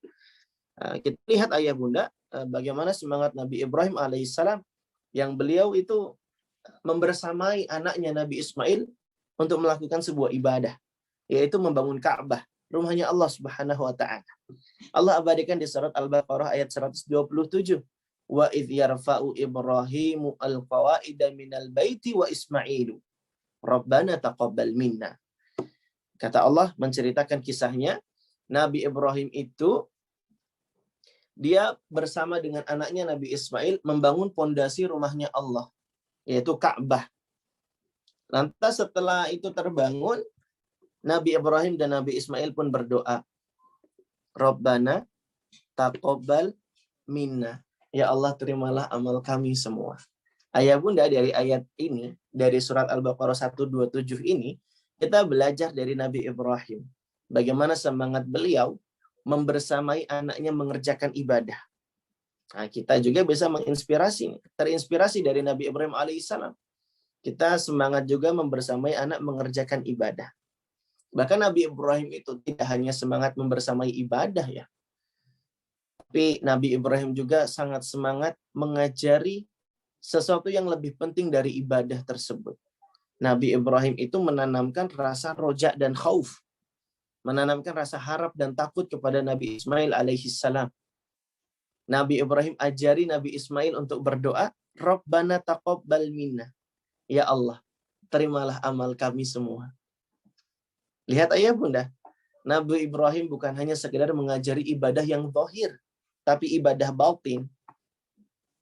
Kita lihat ayah bunda, bagaimana semangat Nabi Ibrahim alaihissalam, yang beliau itu membersamai anaknya Nabi Ismail untuk melakukan sebuah ibadah, yaitu membangun Ka'bah, rumahnya Allah Subhanahu wa taala. Allah abadikan di surat Al-Baqarah ayat 127. Wa idh yarfa'u Ibrahimu al-qawaida minal baiti wa Ismailu. Rabbana taqabbal minna. Kata Allah menceritakan kisahnya, Nabi Ibrahim itu dia bersama dengan anaknya Nabi Ismail membangun pondasi rumahnya Allah, yaitu Ka'bah. Lantas setelah itu terbangun, Nabi Ibrahim dan Nabi Ismail pun berdoa, Rabbana taqabbal minna. Ya Allah, terimalah amal kami semua. Ayah bunda, dari ayat ini, dari surat Al-Baqarah 127 ini, kita belajar dari Nabi Ibrahim. Bagaimana semangat beliau membersamai anaknya mengerjakan ibadah. Nah, kita juga bisa terinspirasi dari Nabi Ibrahim alaihissalam. Kita semangat juga membersamai anak mengerjakan ibadah. Bahkan Nabi Ibrahim itu tidak hanya semangat membersamai ibadah ya, tapi Nabi Ibrahim juga sangat semangat mengajari sesuatu yang lebih penting dari ibadah tersebut. Nabi Ibrahim itu menanamkan rasa roja dan khauf, menanamkan rasa harap dan takut kepada Nabi Ismail alaihissalam. Nabi Ibrahim ajari Nabi Ismail untuk berdoa, Rabbana taqabbal minna. Ya Allah, terimalah amal kami semua. Lihat ayah bunda, Nabi Ibrahim bukan hanya sekedar mengajari ibadah yang zahir, tapi ibadah batin,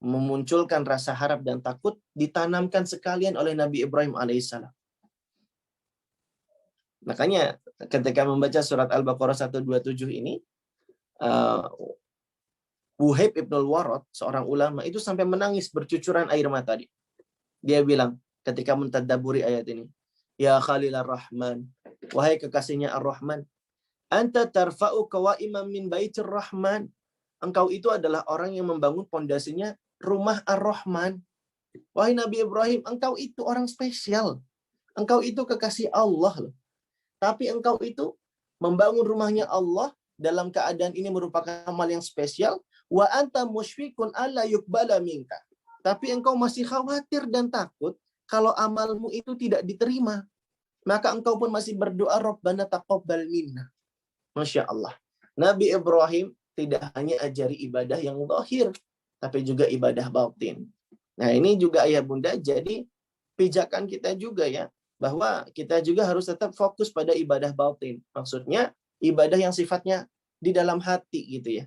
memunculkan rasa harap dan takut, ditanamkan sekalian oleh Nabi Ibrahim alaihissalam. Makanya ketika membaca surat Al-Baqarah 127 ini, Wuhaib ibnul Warad, seorang ulama, itu sampai menangis bercucuran air mata. Dia bilang ketika mentadabburi ayat ini, Ya Khalilar Rahman, wahai kekasihnya Ar-Rahman, anta tarfa'u qawaiman min baitir Rahman. Engkau itu adalah orang yang membangun pondasinya rumah Ar-Rahman. Wahai Nabi Ibrahim, engkau itu orang spesial. Engkau itu kekasih Allah loh. Tapi engkau itu membangun rumahnya Allah dalam keadaan ini merupakan amal yang spesial. Wa anta musyfiqun alla yuqbala minka. Tapi engkau masih khawatir dan takut kalau amalmu itu tidak diterima. Maka engkau pun masih berdoa, Rabbana taqabbal minna. Masya Allah. Nabi Ibrahim tidak hanya ajari ibadah yang zahir, tapi juga ibadah batin. Nah, ini juga ayah bunda, jadi pijakan kita juga ya, bahwa kita juga harus tetap fokus pada ibadah batin. Maksudnya, ibadah yang sifatnya di dalam hati gitu ya.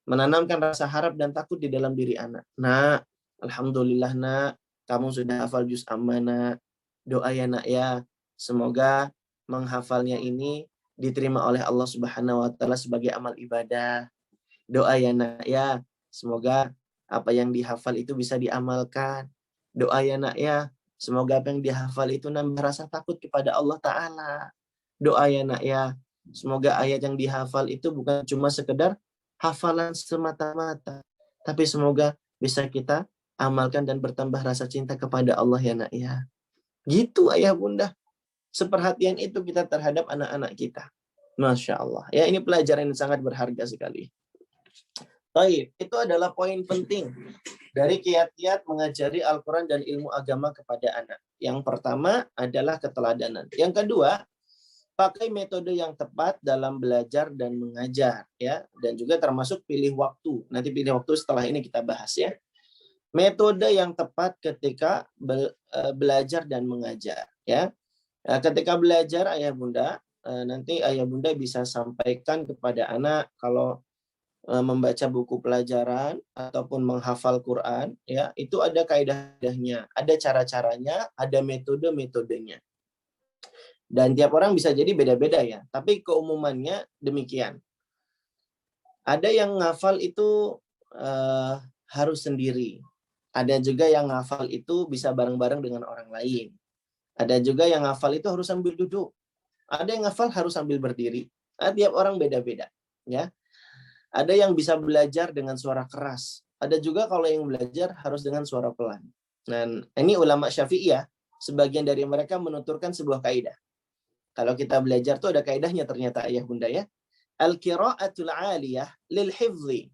Menanamkan rasa harap dan takut di dalam diri anak. Nah, alhamdulillah nak, kamu sudah hafal juz amma nak. Doa ya nak ya, semoga menghafalnya ini diterima oleh Allah Subhanahu wa taala sebagai amal ibadah. Doa ya nak ya, semoga apa yang dihafal itu bisa diamalkan. Doa ya nak ya, semoga apa yang dihafal itu nambah rasa takut kepada Allah Ta'ala. Doa ya nak ya, semoga ayat yang dihafal itu bukan cuma sekedar hafalan semata-mata, tapi semoga bisa kita amalkan dan bertambah rasa cinta kepada Allah ya nak ya. Gitu ayah bunda. Seperhatian itu kita terhadap anak-anak kita. Masya Allah. Ya, ini pelajaran yang sangat berharga sekali. Baik, itu adalah poin penting dari kiat-kiat mengajari Al-Quran dan ilmu agama kepada anak. Yang pertama adalah keteladanan. Yang kedua, pakai metode yang tepat dalam belajar dan mengajar, ya, dan juga termasuk pilih waktu. Nanti pilih waktu setelah ini kita bahas ya. Metode yang tepat ketika belajar dan mengajar, ya. Ketika belajar ayah bunda, nanti ayah bunda bisa sampaikan kepada anak kalau membaca buku pelajaran ataupun menghafal Quran, ya, itu ada kaidah-kaidahnya, ada cara-caranya, ada metode-metodenya. Dan tiap orang bisa jadi beda-beda ya, tapi keumumannya demikian. Ada yang ngafal itu harus sendiri. Ada juga yang ngafal itu bisa bareng-bareng dengan orang lain. Ada juga yang ngafal itu harus sambil duduk. Ada yang ngafal harus sambil berdiri. Nah, tiap orang beda-beda, ya. Ada yang bisa belajar dengan suara keras. Ada juga kalau yang belajar harus dengan suara pelan. Dan ini ulama Syafi'iyah, sebagian dari mereka menuturkan sebuah kaidah. Kalau kita belajar tuh ada kaidahnya ternyata ayah bunda ya. Al-qira'atul 'aliyah lil hifzi.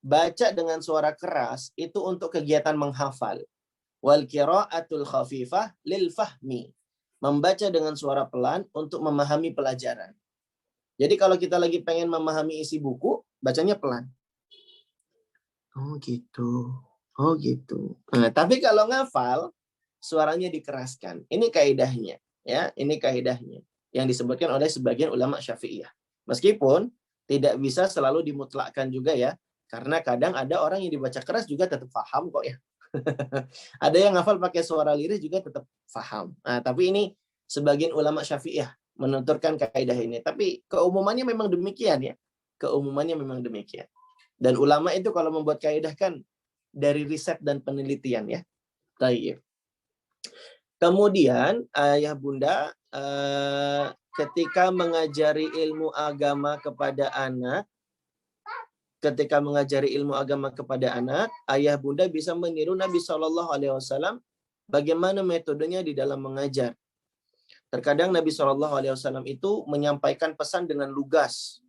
Baca dengan suara keras itu untuk kegiatan menghafal. Wal qira'atul khafifah lil fahmi. Membaca dengan suara pelan untuk memahami pelajaran. Jadi kalau kita lagi pengen memahami isi buku, bacanya pelan. Oh gitu. Oh gitu. Nah, tapi kalau ngafal, suaranya dikeraskan. Ini kaidahnya, ya. Ini kaidahnya yang disebutkan oleh sebagian ulama Syafi'iyah. Meskipun tidak bisa selalu dimutlakkan juga ya, karena kadang ada orang yang dibaca keras juga tetap paham kok ya. Ada yang ngafal pakai suara lirih juga tetap paham. Nah, tapi ini sebagian ulama Syafi'iyah menuturkan kaidah ini. Tapi keumumannya memang demikian ya. Keumumannya memang demikian. Dan ulama itu kalau membuat kaidah kan dari riset dan penelitian ya. Baik. Kemudian ayah bunda ketika mengajari ilmu agama kepada anak, ayah bunda bisa meniru Nabi Shallallahu Alaihi Wasallam bagaimana metodenya di dalam mengajar. Terkadang Nabi Shallallahu Alaihi Wasallam itu menyampaikan pesan dengan lugas.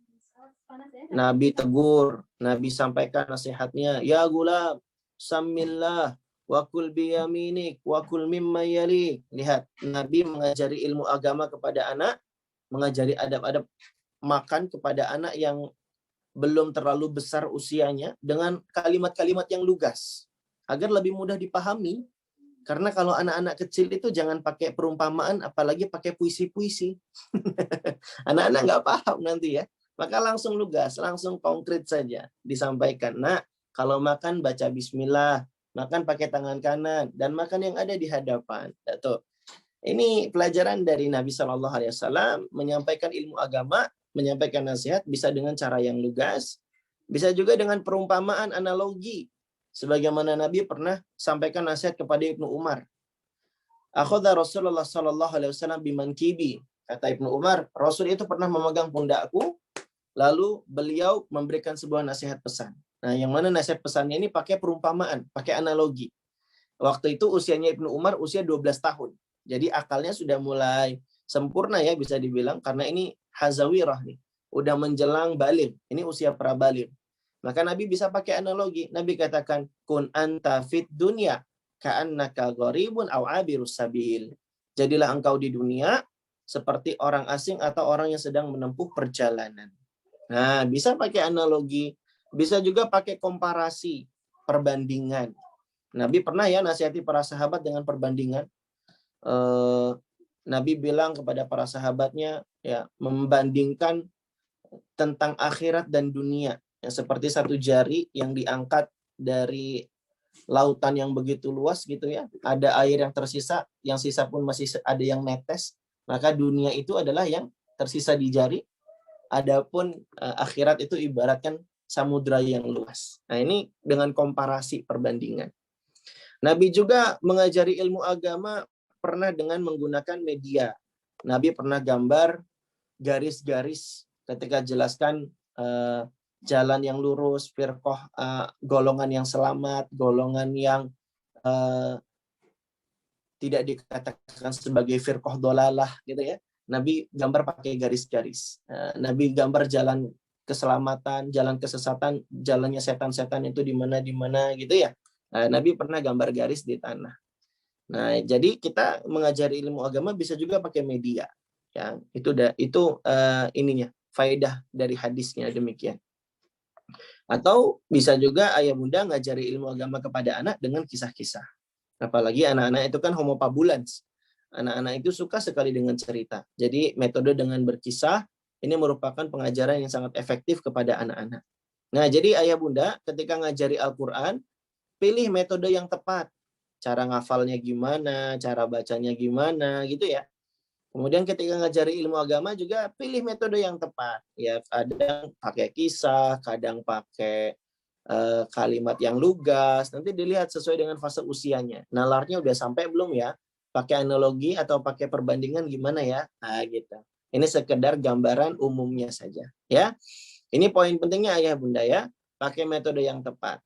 Nabi tegur, Nabi sampaikan nasihatnya, ya gulam, samillah, wakul biyaminik, wakul mimma yali. Lihat, Nabi mengajari ilmu agama kepada anak, mengajari adab-adab makan kepada anak yang belum terlalu besar usianya dengan kalimat-kalimat yang lugas agar lebih mudah dipahami. Karena kalau anak-anak kecil itu jangan pakai perumpamaan, apalagi pakai puisi-puisi. Anak-anak nggak paham nanti ya. Maka langsung lugas, langsung konkret saja disampaikan. Nah, kalau makan baca bismillah, makan pakai tangan kanan, dan makan yang ada di hadapan. Tuh. Ini pelajaran dari Nabi Shallallahu Alaihi Wasallam menyampaikan ilmu agama, menyampaikan nasihat bisa dengan cara yang lugas, bisa juga dengan perumpamaan analogi. Sebagaimana Nabi pernah sampaikan nasihat kepada Ibnu Umar. Akhadha Rasulullah Shallallahu Alaihi Wasallam bimankibi. Kata Ibnu Umar, Rasul itu pernah memegang pundakku, lalu beliau memberikan sebuah nasihat pesan. Nah, yang mana nasihat pesannya ini pakai perumpamaan, pakai analogi. Waktu itu usianya Ibnu Umar usia 12 tahun. Jadi akalnya sudah mulai sempurna ya bisa dibilang, karena ini hazawirah nih. Udah menjelang baligh. Ini usia prabaligh. Maka Nabi bisa pakai analogi. Nabi katakan, kun anta fit dunya ka'annaka gharibun aw abirus sabil. Jadilah engkau di dunia seperti orang asing atau orang yang sedang menempuh perjalanan. Nah, bisa pakai analogi, bisa juga pakai komparasi, perbandingan. Nabi pernah ya nasihati para sahabat dengan perbandingan. Nabi bilang kepada para sahabatnya, ya, membandingkan tentang akhirat dan dunia. Ya, seperti satu jari yang diangkat dari lautan yang begitu luas gitu ya. Ada air yang tersisa, yang sisa pun masih ada yang netes. Maka dunia itu adalah yang tersisa di jari. Adapun akhirat itu ibaratkan samudra yang luas. Nah, ini dengan komparasi perbandingan. Nabi juga mengajari ilmu agama pernah dengan menggunakan media. Nabi pernah gambar garis-garis ketika jelaskan jalan yang lurus, firqah, golongan yang selamat, golongan yang tidak dikatakan sebagai firqah dolalah gitu ya. Nabi gambar pakai garis-garis. Nabi gambar jalan keselamatan, jalan kesesatan, jalannya setan-setan itu di mana gitu ya. Nabi pernah gambar garis di tanah. Nah, jadi kita mengajari ilmu agama bisa juga pakai media. Ya, itu ininya, faedah dari hadisnya demikian. Atau bisa juga ayah bunda ngajari ilmu agama kepada anak dengan kisah-kisah. Apalagi anak-anak itu kan homo fabulans. Anak-anak itu suka sekali dengan cerita. Jadi metode dengan berkisah ini merupakan pengajaran yang sangat efektif kepada anak-anak. Nah, jadi ayah bunda ketika ngajari Al-Quran, pilih metode yang tepat. Cara ngafalnya gimana, cara bacanya gimana, gitu ya. Kemudian ketika ngajari ilmu agama juga pilih metode yang tepat. Ya, kadang pakai kisah, kadang pakai kalimat yang lugas. Nanti dilihat sesuai dengan fase usianya. Nalarnya udah sampai belum ya? Pakai analogi atau pakai perbandingan gimana ya? Nah, gitu. Ini sekedar gambaran umumnya saja, ya. Ini poin pentingnya ayah bunda ya. Pakai metode yang tepat.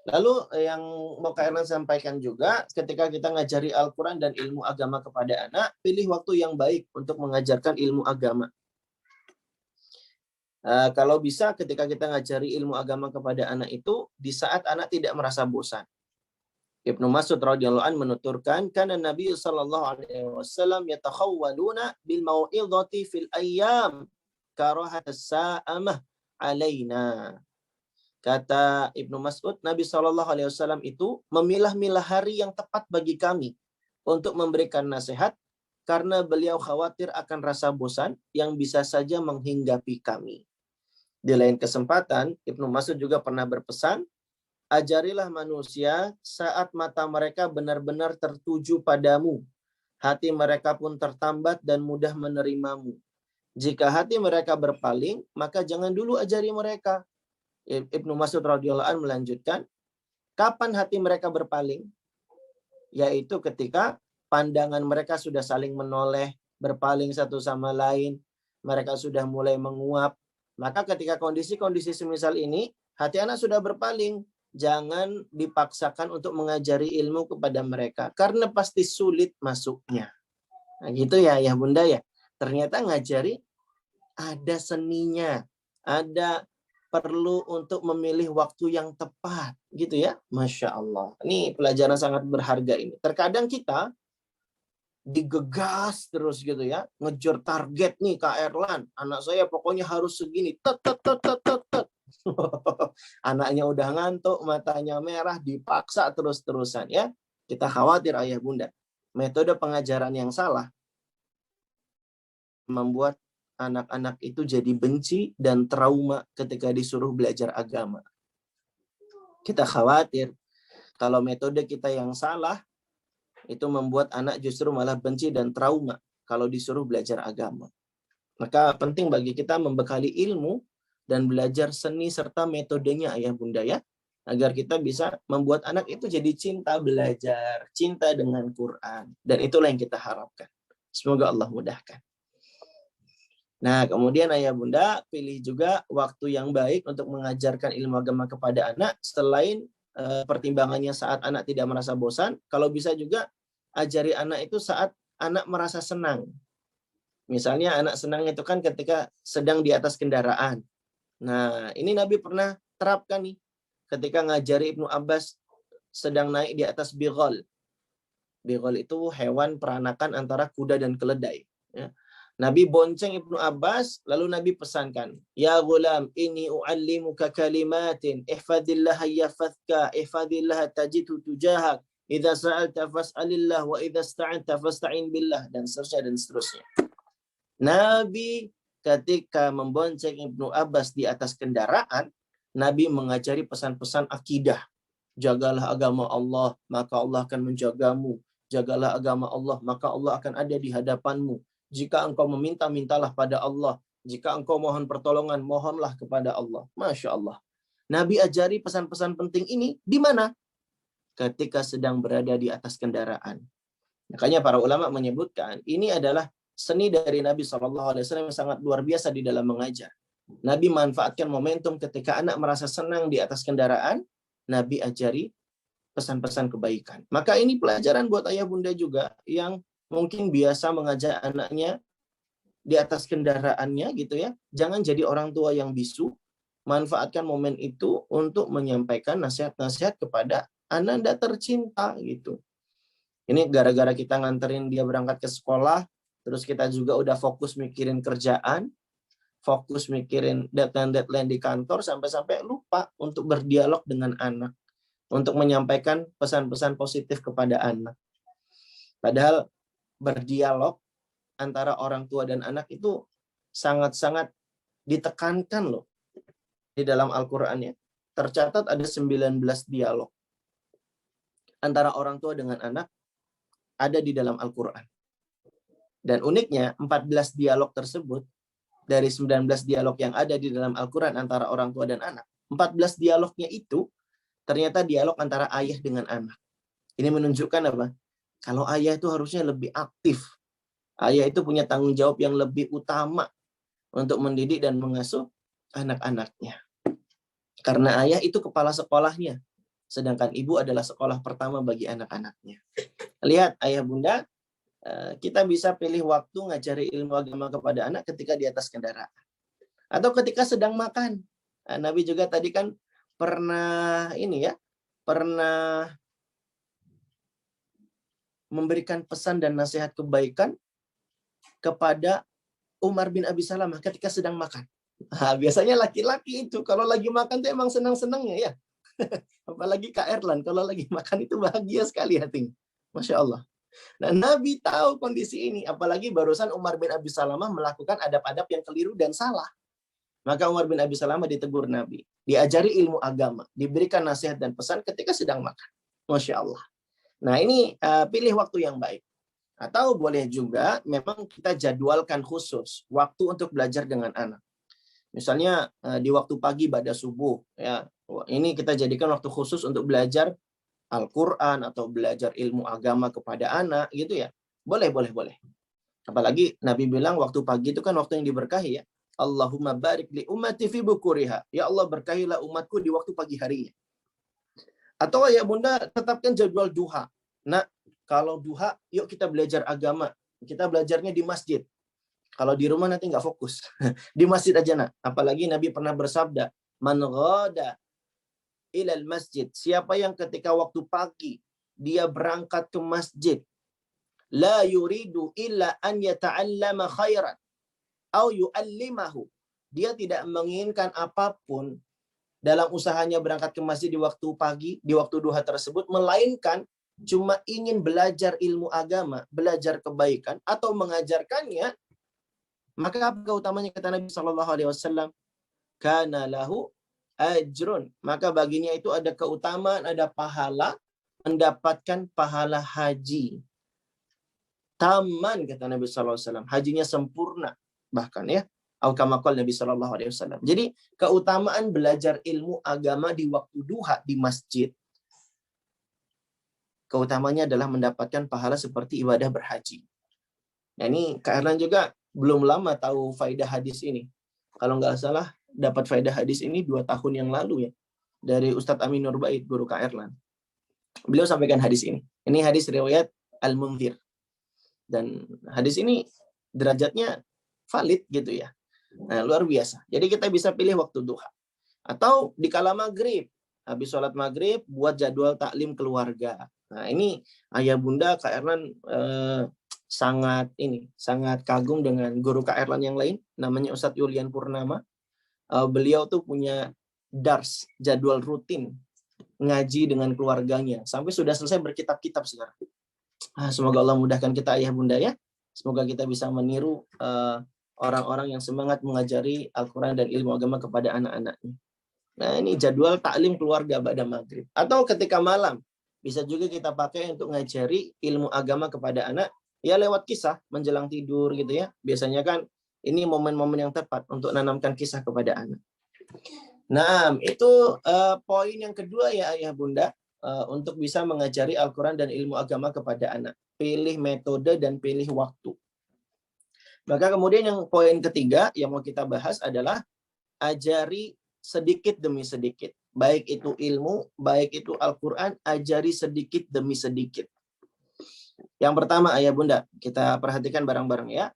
Lalu yang mau Kak Erlan sampaikan juga, ketika kita ngajari Al-Quran dan ilmu agama kepada anak, pilih waktu yang baik untuk mengajarkan ilmu agama. Kalau bisa ketika kita ngajari ilmu agama kepada anak itu, di saat anak tidak merasa bosan. Ibnu Mas'ud radhiyallahu anhu menuturkan, karena Nabi sallallahu alaihi wasallam yatakhawwaluna bil mau'izati fil ayyam karahat as-sa'amah alaina. Kata Ibnu Mas'ud, Nabi Shallallahu Alaihi Wasallam itu memilah-milah hari yang tepat bagi kami untuk memberikan nasihat karena beliau khawatir akan rasa bosan yang bisa saja menghinggapi kami. Di lain kesempatan, Ibnu Mas'ud juga pernah berpesan, ajarilah manusia saat mata mereka benar-benar tertuju padamu. Hati mereka pun tertambat dan mudah menerimamu. Jika hati mereka berpaling, maka jangan dulu ajari mereka. Ibnu Mas'ud radhiyallahu anhu melanjutkan, kapan hati mereka berpaling? Yaitu ketika pandangan mereka sudah saling menoleh, berpaling satu sama lain, mereka sudah mulai menguap. Maka ketika kondisi-kondisi semisal ini, hati anak sudah berpaling. Jangan dipaksakan untuk mengajari ilmu kepada mereka, karena pasti sulit masuknya. Nah gitu ya, ya bunda ya. Ternyata ngajari ada seninya, ada perlu untuk memilih waktu yang tepat, gitu ya. Masya Allah. Ini pelajaran sangat berharga ini. Terkadang kita digegas terus gitu ya, ngejar target nih Kak Erlan, anak saya pokoknya harus segini, tet tet tet tet tet tet. Anaknya udah ngantuk, matanya merah, dipaksa terus-terusan ya. Kita khawatir ayah bunda. Metode pengajaran yang salah membuat anak-anak itu jadi benci dan trauma ketika disuruh belajar agama. Kita khawatir kalau metode kita yang salah, itu membuat anak justru malah benci dan trauma kalau disuruh belajar agama. Maka penting bagi kita membekali ilmu dan belajar seni serta metodenya ayah bunda ya, agar kita bisa membuat anak itu jadi cinta belajar, cinta dengan Quran. Dan itulah yang kita harapkan. Semoga Allah mudahkan. Nah, kemudian ayah bunda pilih juga waktu yang baik untuk mengajarkan ilmu agama kepada anak selain pertimbangannya saat anak tidak merasa bosan, kalau bisa juga ajari anak itu saat anak merasa senang. Misalnya anak senang itu kan ketika sedang di atas kendaraan. Nah, ini Nabi pernah terapkan nih ketika ngajari Ibnu Abbas sedang naik di atas bighal. Bighal itu hewan peranakan antara kuda dan keledai. Ya. Nabi bonceng Ibnu Abbas, lalu Nabi pesankan, ya gulam, ini u'allimuka kalimatin, ihfadillah yafadhka, ihfadillah tajidhu tujahak, idza sa'alta fas'alillah, wa idza sta'anta fasta'in billah, dan seterusnya, dan seterusnya. Nabi ketika membonceng Ibnu Abbas di atas kendaraan, Nabi mengajari pesan-pesan akidah. Jagalah agama Allah, maka Allah akan menjagamu. Jagalah agama Allah, maka Allah akan ada di hadapanmu. Jika engkau meminta, mintalah pada Allah. Jika engkau mohon pertolongan, mohonlah kepada Allah. Masya Allah. Nabi ajari pesan-pesan penting ini di mana? Ketika sedang berada di atas kendaraan. Makanya para ulama menyebutkan, ini adalah seni dari Nabi SAW yang sangat luar biasa di dalam mengajar. Nabi manfaatkan momentum ketika anak merasa senang di atas kendaraan, Nabi ajari pesan-pesan kebaikan. Maka ini pelajaran buat ayah bunda juga yang mungkin biasa mengajak anaknya di atas kendaraannya gitu ya. Jangan jadi orang tua yang bisu. Manfaatkan momen itu untuk menyampaikan nasihat-nasihat kepada anak Anda tercinta gitu. Ini gara-gara kita nganterin dia berangkat ke sekolah, terus kita juga udah fokus mikirin kerjaan, fokus mikirin deadline-deadline di kantor, sampai-sampai lupa untuk berdialog dengan anak, untuk menyampaikan pesan-pesan positif kepada anak. Padahal berdialog antara orang tua dan anak itu sangat-sangat ditekankan loh. di dalam Al-Qur'an ya, tercatat ada 19 dialog antara orang tua dengan anak ada di dalam Al-Qur'an. Dan uniknya 14 dialog tersebut dari 19 dialog yang ada di dalam Al-Qur'an antara orang tua dan anak, 14 dialognya itu ternyata dialog antara ayah dengan anak. Ini menunjukkan apa? Kalau ayah itu harusnya lebih aktif. Ayah itu punya tanggung jawab yang lebih utama untuk mendidik dan mengasuh anak-anaknya. Karena ayah itu kepala sekolahnya, sedangkan ibu adalah sekolah pertama bagi anak-anaknya. Lihat ayah bunda, kita bisa pilih waktu ngajari ilmu agama kepada anak ketika di atas kendaraan. Atau ketika sedang makan. Nabi juga tadi kan pernah memberikan pesan dan nasihat kebaikan kepada Umar bin Abi Salamah ketika sedang makan. Biasanya laki-laki itu kalau lagi makan tuh emang senang-senangnya ya. Apalagi Kak Erlan, kalau lagi makan itu bahagia sekali hatinya. Masya Allah. Nah, Nabi tahu kondisi ini. Apalagi barusan Umar bin Abi Salamah melakukan adab-adab yang keliru dan salah. Maka Umar bin Abi Salamah ditegur Nabi. Diajari ilmu agama. Diberikan nasihat dan pesan ketika sedang makan. Masya Allah. Nah, ini pilih waktu yang baik. Atau boleh juga memang kita jadwalkan khusus waktu untuk belajar dengan anak. Misalnya di waktu pagi pada subuh, ya ini kita jadikan waktu khusus untuk belajar Al-Quran atau belajar ilmu agama kepada anak, gitu ya. Boleh. Apalagi Nabi bilang waktu pagi itu kan waktu yang diberkahi ya. Allahumma barik li ummati fi bukuriha. Ya Allah berkahilah umatku di waktu pagi harinya. Atau ya bunda tetapkan jadwal duha. Nah, kalau duha, yuk kita belajar agama. Kita belajarnya di masjid. Kalau di rumah nanti nggak fokus. Di masjid aja nak. Apalagi Nabi pernah bersabda, man ghada ilal masjid. Siapa yang ketika waktu pagi dia berangkat ke masjid, la yuridu illa an yata'allama khairan au yu'allimahu. Dia tidak menginginkan apapun dalam usahanya berangkat ke masjid di waktu pagi, di waktu duha tersebut, melainkan cuma ingin belajar ilmu agama, belajar kebaikan atau mengajarkannya. Maka apa keutamanya kata Nabi Shallallahu Alaihi Wasallam? Kana lahu ajrun. Maka baginya itu ada keutamaan, ada pahala, mendapatkan pahala haji. Taman kata Nabi Shallallahu Alaihi Wasallam. Hajinya sempurna bahkan ya. Al-Kamakal Nabi Shallallahu Alaihi Wasallam. Jadi keutamaan belajar ilmu agama di waktu duha di masjid. Keutamanya adalah mendapatkan pahala seperti ibadah berhaji. Nah ini Kak Erlan juga belum lama tahu faidah hadis ini. Kalau nggak salah dapat faidah hadis ini 2 tahun yang lalu ya. Dari Ustadz Amin Nurbait, guru Kak Erlan. Beliau sampaikan hadis ini. Ini hadis riwayat Al-Munzir. Dan hadis ini derajatnya valid gitu ya. Nah, luar biasa. Jadi kita bisa pilih waktu duha. Atau di kala maghrib. Habis sholat maghrib, buat jadwal taklim keluarga. Nah ini ayah bunda Kak Erlan sangat kagum dengan guru Kak Erlan yang lain, namanya Ustadz Yulian Purnama. Beliau tuh punya dars, jadwal rutin ngaji dengan keluarganya sampai sudah selesai berkitab-kitab sekarang. Semoga Allah mudahkan kita ayah bunda ya. Semoga kita bisa meniru orang-orang yang semangat mengajari Al-Quran dan ilmu agama kepada anak-anaknya. Nah ini jadwal taklim keluarga pada maghrib. Atau ketika malam bisa juga kita pakai untuk ngajari ilmu agama kepada anak. Ya lewat kisah menjelang tidur gitu ya. Biasanya kan ini momen-momen yang tepat untuk menanamkan kisah kepada anak. Nah, itu poin yang kedua ya ayah bunda untuk bisa mengajari Al-Quran dan ilmu agama kepada anak. Pilih metode dan pilih waktu. Maka kemudian yang poin ketiga yang mau kita bahas adalah ajari sedikit demi sedikit. Baik itu ilmu, baik itu Al-Quran, ajari sedikit demi sedikit. Yang pertama ayah bunda, kita perhatikan bareng-bareng ya.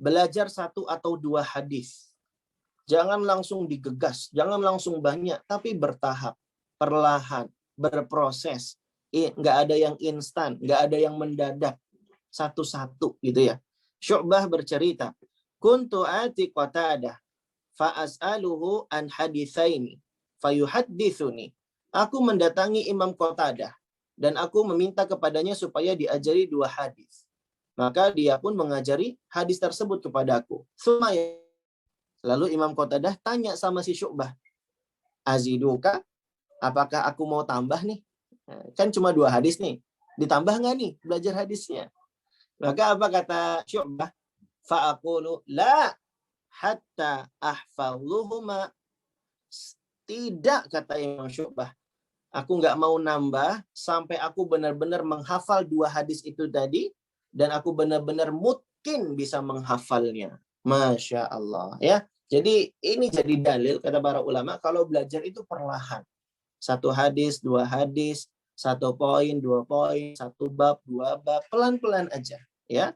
Belajar 1 atau 2 hadis. Jangan langsung digegas, jangan langsung banyak, tapi bertahap, perlahan, berproses. Nggak ada yang instan, nggak ada yang mendadak, satu-satu gitu ya. Syu'bah bercerita, kuntu ati Qatadah, fa'as'aluhu an hadithaini, fayuhaddithuni. Aku mendatangi Imam Qatadah, dan aku meminta kepadanya supaya diajari 2 hadis. Maka dia pun mengajari hadis tersebut kepadaku. Lalu Imam Qatadah tanya sama si Syu'bah, aziduka, apakah aku mau tambah nih? Kan cuma 2 hadis nih. Ditambah nggak nih belajar hadisnya? Maka apa kata Syu'bah? Fa'aqulu la hatta ahfadhuhuma. Tidak, kata Imam Syu'bah. Aku nggak mau nambah sampai aku benar-benar menghafal 2 hadis itu tadi dan aku benar-benar mungkin bisa menghafalnya. Masya Allah ya. Jadi ini jadi dalil kata para ulama kalau belajar itu perlahan. 1 hadis, 2 hadis, 1 poin, 2 poin, 1 bab, 2 bab, pelan-pelan aja ya.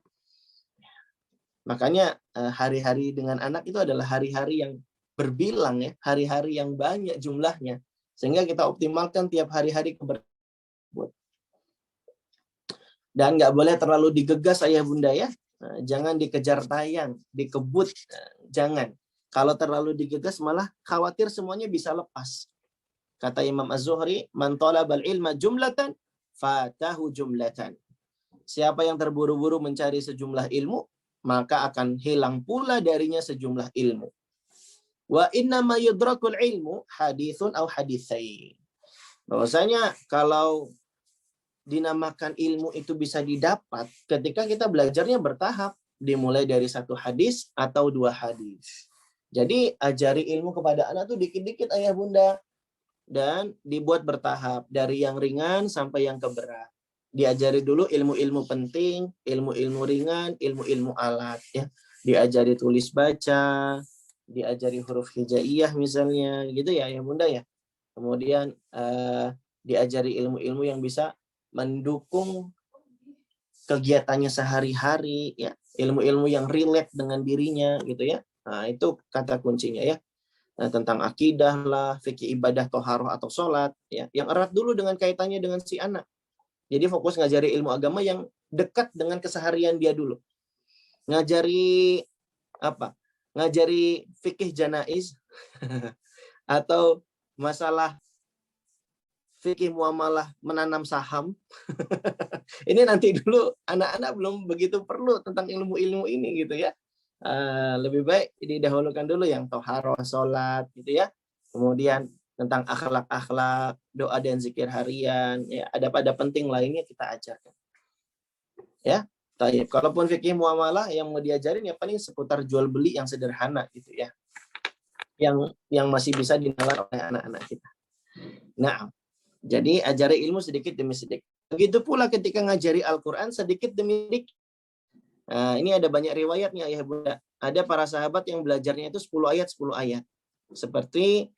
Makanya hari-hari dengan anak itu adalah hari-hari yang berbilang ya, hari-hari yang banyak jumlahnya. Sehingga kita optimalkan tiap hari-hari keberbuat. Dan nggak boleh terlalu digegas ayah bunda ya. Jangan dikejar tayang, dikebut, jangan. Kalau terlalu digegas malah khawatir semuanya bisa lepas. Kata Imam Az-Zuhri, man talabal ilma jumlatan, fatahu jumlatan. Siapa yang terburu-buru mencari sejumlah ilmu, maka akan hilang pula darinya sejumlah ilmu. Wa inna ma yudrakul ilmu hadithun au haditsain. Bahwasanya kalau dinamakan ilmu itu bisa didapat ketika kita belajarnya bertahap, dimulai dari 1 hadis atau 2 hadis. Jadi ajari ilmu kepada anak tuh dikit-dikit ayah bunda dan dibuat bertahap dari yang ringan sampai yang keberat. Diajari dulu ilmu-ilmu penting, ilmu-ilmu ringan, ilmu-ilmu alat ya. Diajari tulis baca, diajari huruf hijaiyah misalnya gitu ya bunda ya. Kemudian diajari ilmu-ilmu yang bisa mendukung kegiatannya sehari-hari ya, ilmu-ilmu yang relate dengan dirinya gitu ya. Nah, itu kata kuncinya ya. Nah, tentang akidah lah, fikih ibadah, toharoh atau sholat ya, yang erat dulu dengan kaitannya dengan si anak. Jadi fokus ngajari ilmu agama yang dekat dengan keseharian dia dulu. Ngajari apa? Ngajari fikih janaiz atau masalah fikih muamalah menanam saham. Ini nanti dulu anak-anak belum begitu perlu tentang ilmu-ilmu ini gitu ya. Lebih baik didahulukan dulu yang toharoh, sholat gitu ya. Kemudian tentang akhlak-akhlak, doa dan zikir harian, ya ada pada penting lainnya kita ajarkan. Ya, taib. Kalaupun fikih muamalah yang mau diajarin ya paling seputar jual beli yang sederhana gitu ya. Yang masih bisa dinalar oleh anak-anak kita. Nah, jadi ajari ilmu sedikit demi sedikit. Begitu pula ketika ngajari Al-Quran sedikit demi sedikit. Nah, ini ada banyak riwayatnya ayah bunda. Ada para sahabat yang belajarnya itu 10 ayat 10 ayat. Seperti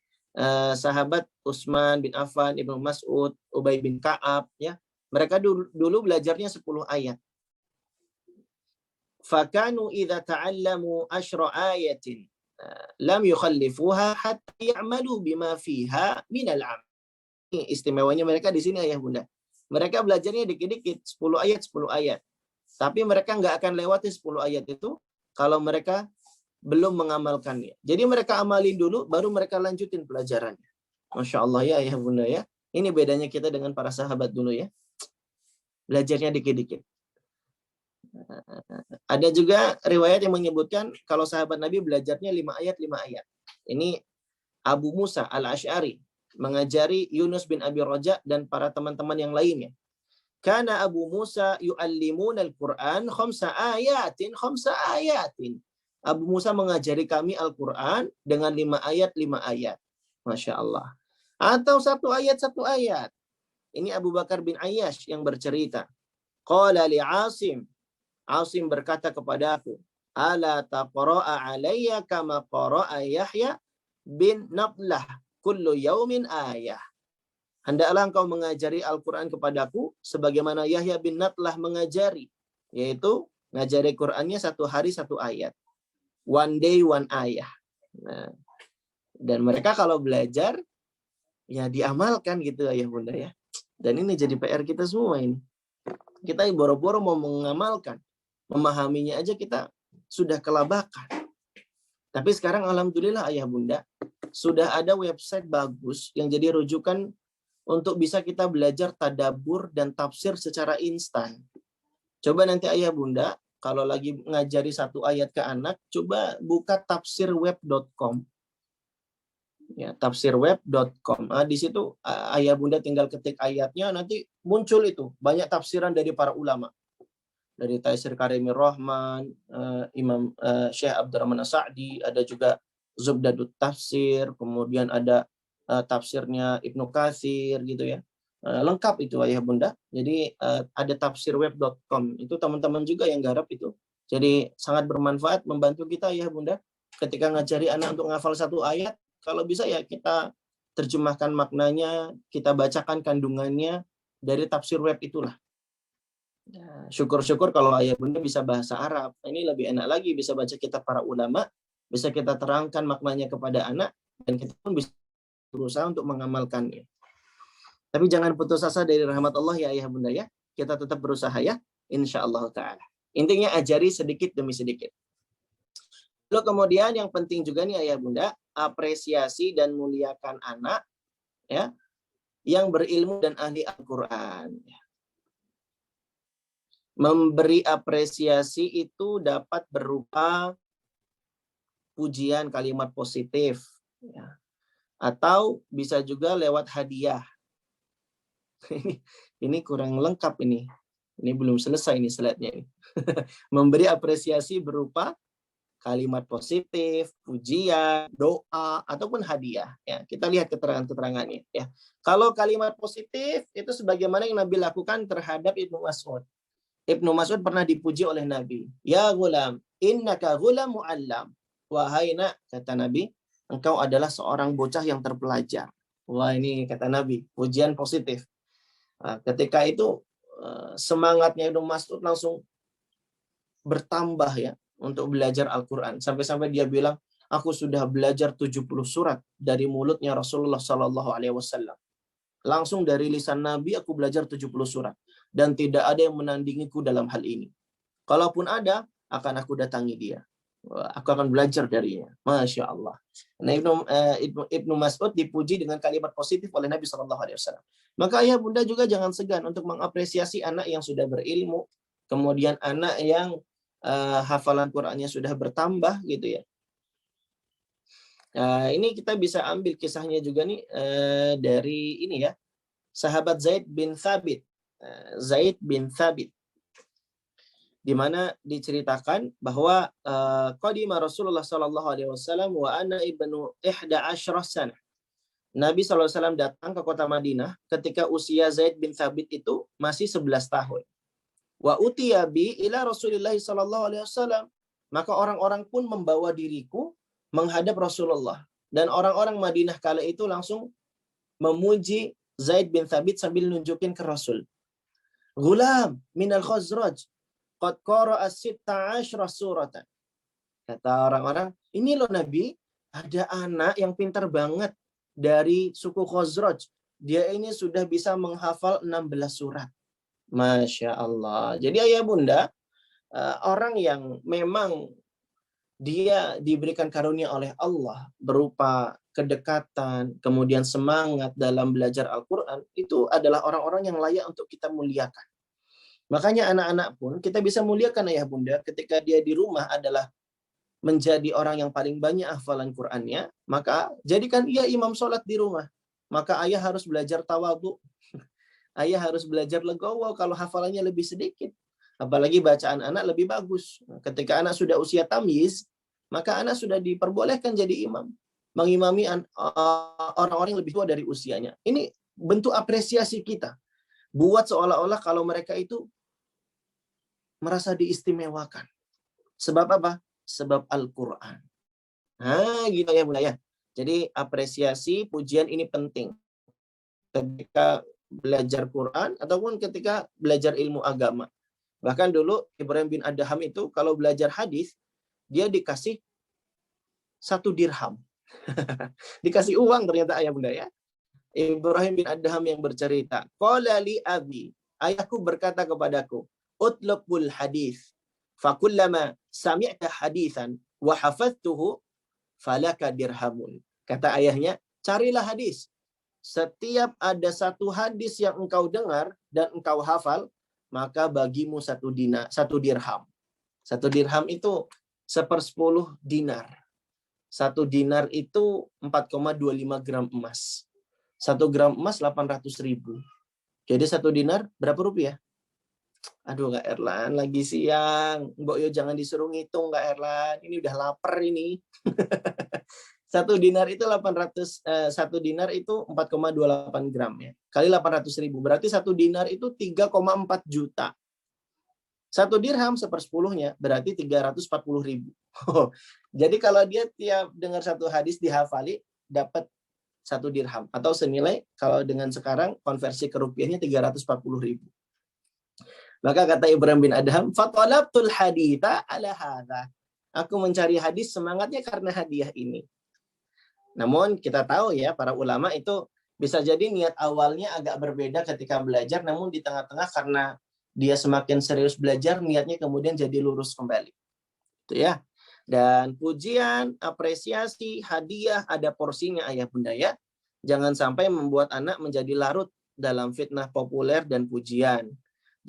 sahabat Utsman bin Affan, Ibnu Mas'ud, Ubay bin Ka'ab ya. Mereka dulu belajarnya 10 ayat. Fakanu idza ta'allamu asyra ayatin lam yukhallifuha hatta ya'malu bima fiha minal 'amal. Istimewanya mereka di sini ayah bunda. Mereka belajarnya dikit-dikit 10 ayat 10 ayat. Tapi mereka nggak akan lewati 10 ayat itu kalau mereka belum mengamalkannya. Jadi mereka amalin dulu, baru mereka lanjutin pelajarannya. Masya Allah ya ayah bunda ya. Ini bedanya kita dengan para sahabat dulu ya. Belajarnya dikit-dikit. Ada juga riwayat yang menyebutkan kalau sahabat Nabi belajarnya 5 ayat 5 ayat. Ini Abu Musa al-Asy'ari mengajari Yunus bin Abi Raja dan para teman-teman yang lainnya. Kana Abu Musa yu'allimuna al-Qur'an khamsa ayatin. Abu Musa mengajari kami Al-Qur'an dengan 5 ayat 5 ayat. Masya Allah. Atau 1 ayat 1 ayat. Ini Abu Bakar bin Ayyash yang bercerita. Qala li Asim. Asim berkata kepada aku, ala taqra'a alayya kama qara'a Yahya bin Nablah kullu yaumin ayah. Hendaklah engkau mengajari Al-Quran kepadaku sebagaimana Yahya bin Nablah mengajari, yaitu ngajari Qurannya 1 hari 1 ayat. One day one ayah. Nah, dan mereka kalau belajar ya diamalkan gitu ayah bunda ya. Dan ini jadi PR kita semua ini. Kita boro-boro mau mengamalkan, memahaminya aja kita sudah kelabakan. Tapi sekarang alhamdulillah ayah bunda sudah ada website bagus yang jadi rujukan untuk bisa kita belajar tadabbur dan tafsir secara instan. Coba nanti ayah bunda kalau lagi ngajari 1 ayat ke anak, coba buka tafsirweb.com. Ya, tafsirweb.com. Di situ ayah bunda tinggal ketik ayatnya, nanti muncul itu banyak tafsiran dari para ulama. Dari Taisir Karimir Rahman, Imam Syekh Abdurrahman As-Sa'di, ada juga Zubdadut Tafsir, kemudian ada tafsirnya Ibnu Katsir gitu ya. Lengkap itu ayah bunda. Jadi ada tafsirweb.com. Itu teman-teman juga yang garap itu. Jadi sangat bermanfaat, membantu kita ayah bunda ketika ngajari anak untuk ngafal satu ayat. Kalau bisa ya kita terjemahkan maknanya, kita bacakan kandungannya dari tafsir web itulah. Syukur-syukur kalau ayah bunda bisa bahasa Arab. Ini lebih enak lagi, bisa baca kitab para ulama, bisa kita terangkan maknanya kepada anak, dan kita pun bisa berusaha untuk mengamalkannya. Tapi jangan putus asa dari rahmat Allah ya ayah bunda ya. Kita tetap berusaha ya, insya Allah ta'ala. Intinya ajari sedikit demi sedikit. Lalu kemudian yang penting juga nih ayah bunda, apresiasi dan muliakan anak ya yang berilmu dan ahli Al-Qur'an. Memberi apresiasi itu dapat berupa pujian, kalimat positif ya. Atau bisa juga lewat hadiah. Ini kurang lengkap ini. Ini belum selesai ini slide-nya ini. Memberi apresiasi berupa kalimat positif, pujian, doa, ataupun hadiah. Ya, kita lihat keterangan-keterangannya. Ya, kalau kalimat positif itu sebagaimana yang Nabi lakukan terhadap Ibnu Mas'ud. Ibnu Mas'ud pernah dipuji oleh Nabi. Ya gulam, innaka gulam mu'allam. Wahai nak, kata Nabi, engkau adalah seorang bocah yang terpelajar. Wah, ini kata Nabi, pujian positif. Nah, ketika itu semangatnya Ibnu Mas'ud langsung bertambah ya untuk belajar Al-Quran. Sampai-sampai dia bilang, aku sudah belajar 70 surat dari mulutnya Rasulullah SAW. Langsung dari lisan Nabi aku belajar 70 surat. Dan tidak ada yang menandingiku dalam hal ini. Kalaupun ada, akan aku datangi dia. Aku akan belajar darinya. Masya Allah. Nah, Ibnu Mas'ud dipuji dengan kalimat positif oleh Nabi SAW. Maka ayah bunda juga jangan segan untuk mengapresiasi anak yang sudah berilmu. Kemudian anak yang hafalan Qur'annya sudah bertambah gitu ya. Ini kita bisa ambil kisahnya juga nih dari ini ya, sahabat Zaid bin Thabit. Zaid bin Thabit, di mana diceritakan bahwa qadima Rasulullah sallallahu alaihi wasallam wa ana ibnu 11 sanah. Nabi SAW datang ke kota Madinah ketika usia Zaid bin Thabit itu masih 11 tahun. Wa utiya bi ila Rasulillah sallallahu alaihi wasallam. Maka orang-orang pun membawa diriku menghadap Rasulullah, dan orang-orang Madinah kala itu langsung memuji Zaid bin Thabit sambil nunjukin ke Rasul. Gulam minal Khazraj qad qara'a 16 suratan. Kata orang-orang, ini loh Nabi, ada anak yang pintar banget dari suku Khazraj. Dia ini sudah bisa menghafal 16 surat. Masya Allah. Jadi ayah bunda, orang yang memang dia diberikan karunia oleh Allah berupa kedekatan, kemudian semangat dalam belajar Al-Quran, itu adalah orang-orang yang layak untuk kita muliakan. Makanya anak-anak pun kita bisa muliakan ayah bunda ketika dia di rumah adalah menjadi orang yang paling banyak hafalan Qur'annya, maka jadikan ia imam sholat di rumah. Maka ayah harus belajar tawadhu. Ayah harus belajar legowo kalau hafalannya lebih sedikit. Apalagi bacaan anak lebih bagus. Ketika anak sudah usia tamyiz, maka anak sudah diperbolehkan jadi imam. Mengimami orang-orang yang lebih tua dari usianya. Ini bentuk apresiasi kita. Buat seolah-olah kalau mereka itu merasa diistimewakan. Sebab apa? Sebab Al-Quran. Nah, gitu ya Bunda ya. Jadi apresiasi, pujian ini penting. Ketika belajar Quran ataupun ketika belajar ilmu agama. Bahkan dulu Ibrahim bin Adham itu kalau belajar hadis dia dikasih 1 dirham. Dikasih uang ternyata ayah bunda ya. Ibrahim bin Adham yang bercerita, qala li abi, ayahku berkata kepadaku, utlubul hadis, fakullama sami'ta hadisan wa hafadtuhu falaka dirhamun. Kata ayahnya, carilah hadis. Setiap ada 1 hadis yang engkau dengar dan engkau hafal, maka bagimu 1 dirham. 1 dirham itu 1/10 dinar. 1 dinar itu 4,25 gram emas. 1 gram emas 800.000. Jadi 1 dinar berapa rupiah? Aduh Kak Erlan, lagi siang. Mbok yo jangan disuruh ngitung Kak Erlan. Ini udah lapar ini. 1 dinar itu 1 dinar itu 4,28 gram ya. Kali 800.000. Berarti 1 dinar itu 3,4 juta. 1 dirham 1/10-nya berarti 340.000. Jadi kalau dia tiap dengar satu hadis dihafali dapat 1 dirham atau senilai kalau dengan sekarang konversi ke rupiahnya 340.000. Maka kata Ibrahim bin Adham, "Fatalabtul haditha ala hadza." Aku mencari hadis semangatnya karena hadiah ini. Namun kita tahu ya, para ulama itu bisa jadi niat awalnya agak berbeda ketika belajar, namun di tengah-tengah karena dia semakin serius belajar, niatnya kemudian jadi lurus kembali. Itu ya. Dan pujian, apresiasi, hadiah, ada porsinya ayah bunda ya. Jangan sampai membuat anak menjadi larut dalam fitnah populer dan pujian.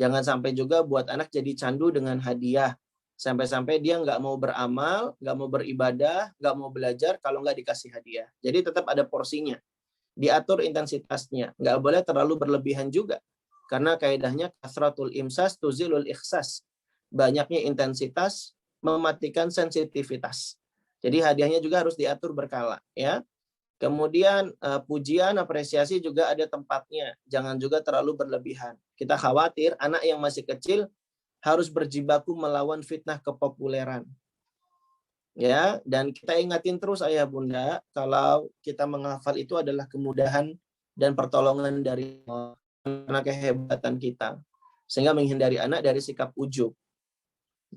Jangan sampai juga buat anak jadi candu dengan hadiah. Sampai-sampai dia nggak mau beramal, nggak mau beribadah, nggak mau belajar kalau nggak dikasih hadiah. Jadi tetap ada porsinya. Diatur intensitasnya. Nggak boleh terlalu berlebihan juga. Karena kaidahnya kasratul imsas tuzilul ikhsas. Banyaknya intensitas mematikan sensitivitas. Jadi hadiahnya juga harus diatur berkala. Ya. Kemudian pujian, apresiasi juga ada tempatnya. Jangan juga terlalu berlebihan. Kita khawatir anak yang masih kecil harus berjibaku melawan fitnah kepopuleran. Ya, dan kita ingatin terus ayah bunda, kalau kita menghafal itu adalah kemudahan dan pertolongan dari Allah, karena kehebatan kita. Sehingga menghindari anak dari sikap ujub.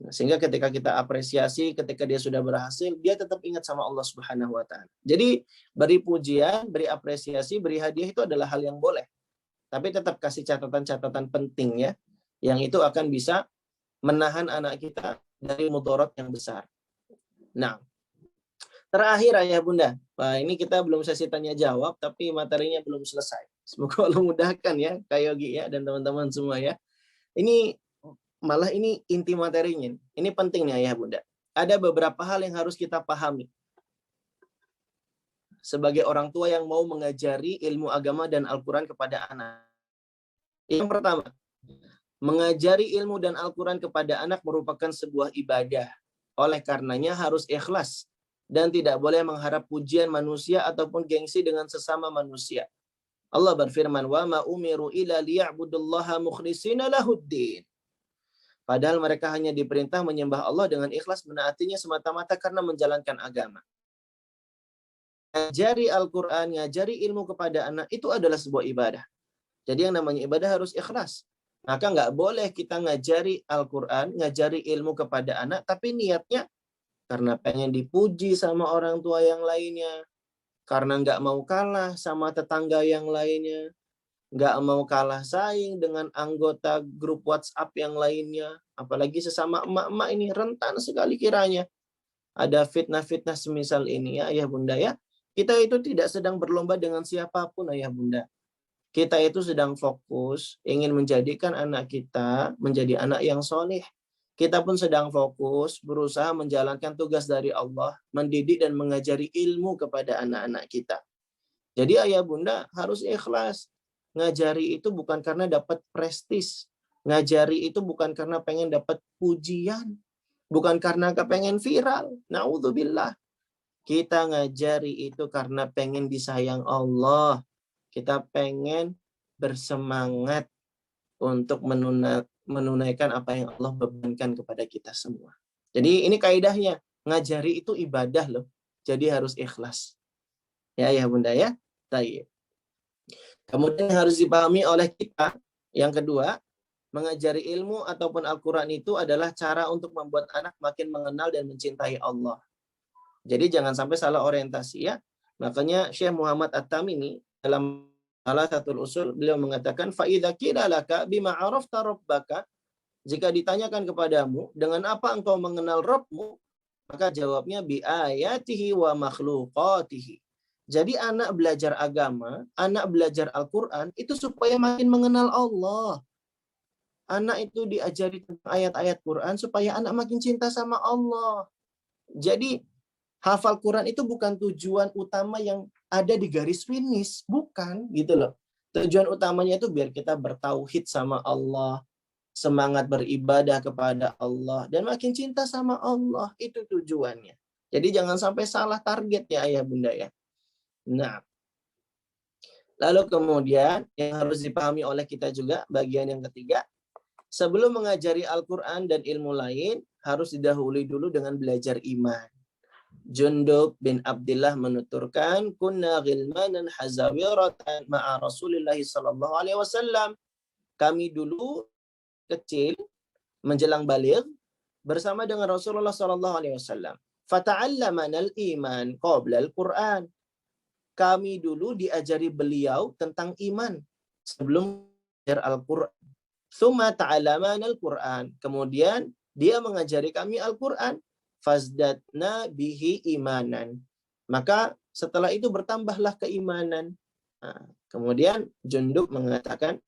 Sehingga ketika kita apresiasi, ketika dia sudah berhasil, dia tetap ingat sama Allah Subhanahu wa taala. Jadi, beri pujian, beri apresiasi, beri hadiah itu adalah hal yang boleh. Tapi tetap kasih catatan-catatan penting ya, yang itu akan bisa menahan anak kita dari mudarat yang besar. Nah, terakhir ayah bunda, nah, ini kita belum sesi tanya jawab, tapi materinya belum selesai. Semoga Allah mudahkan ya, Kak Yogi ya, dan teman-teman semua ya. Ini malah ini inti materinya. Ini penting nih ayah bunda. Ada beberapa hal yang harus kita pahami sebagai orang tua yang mau mengajari ilmu agama dan Al-Quran kepada anak. Yang pertama, mengajari ilmu dan Al-Quran kepada anak merupakan sebuah ibadah. Oleh karenanya harus ikhlas dan tidak boleh mengharap pujian manusia ataupun gengsi dengan sesama manusia. Allah berfirman, "Wa ma umiru illa liya'budullaha mukhlishina lahuddin." Padahal mereka hanya diperintah menyembah Allah dengan ikhlas menaatinya semata-mata karena menjalankan agama. Ngajari Al-Quran, ngajari ilmu kepada anak itu adalah sebuah ibadah. Jadi yang namanya ibadah harus ikhlas. Maka nggak boleh kita ngajari Al-Quran, ngajari ilmu kepada anak, tapi niatnya karena pengen dipuji sama orang tua yang lainnya, karena nggak mau kalah sama tetangga yang lainnya, nggak mau kalah saing dengan anggota grup WhatsApp yang lainnya, apalagi sesama emak-emak ini rentan sekali kiranya. Ada fitnah-fitnah semisal ini ya ayah bunda ya. Kita itu tidak sedang berlomba dengan siapapun ayah bunda. Kita itu sedang fokus ingin menjadikan anak kita menjadi anak yang soleh. Kita pun sedang fokus berusaha menjalankan tugas dari Allah, mendidik dan mengajari ilmu kepada anak-anak kita. Jadi ayah bunda harus ikhlas. Ngajari itu bukan karena dapat prestis. Ngajari itu bukan karena pengen dapat pujian. Bukan karena kepengen viral. Na'udzubillah. Kita ngajari itu karena pengen disayang Allah. Kita pengen bersemangat untuk menunaikan apa yang Allah bebankan kepada kita semua. Jadi ini kaidahnya, ngajari itu ibadah loh. Jadi harus ikhlas. Ya bunda ya. Baik. Kemudian harus dipahami oleh kita, yang kedua, mengajari ilmu ataupun Al-Quran itu adalah cara untuk membuat anak makin mengenal dan mencintai Allah. Jadi jangan sampai salah orientasi ya. Makanya Syekh Muhammad At-Tamimi dalam salah satu usul beliau mengatakan faidza qila laka bima arafta rabbaka, jika ditanyakan kepadamu dengan apa engkau mengenal Rabbmu, maka jawabnya bi ayatihi wa makhluqatihi. Jadi anak belajar agama, anak belajar Al-Qur'an itu supaya makin mengenal Allah. Anak itu diajari tentang ayat-ayat Quran supaya anak makin cinta sama Allah. Jadi Hafal Quran itu bukan tujuan utama yang ada di garis finish, bukan gitu loh. Tujuan utamanya itu biar kita bertauhid sama Allah, semangat beribadah kepada Allah, dan makin cinta sama Allah. Itu tujuannya. Jadi jangan sampai salah target ya ayah bunda ya. Nah, lalu kemudian yang harus dipahami oleh kita juga, bagian yang ketiga, sebelum mengajari Al-Quran dan ilmu lain, harus didahului dulu dengan belajar iman. Jundub bin Abdullah menuturkan, kunna ghilmanan hazawiratan ma'a Rasulillah sallallahu alaihi wasallam. Kami dulu kecil menjelang baligh bersama dengan Rasulullah sallallahu alaihi wasallam. Fata'allamana al-iman qabla al-Qur'an. Kami dulu diajari beliau tentang iman sebelum belajar Al-Qur'an. Tsumma ta'allamana al-Qur'an. Kemudian dia mengajari kami Al-Qur'an. Fazdatna bihi imanan. Maka setelah itu bertambahlah keimanan. Nah, kemudian Jundub mengatakan,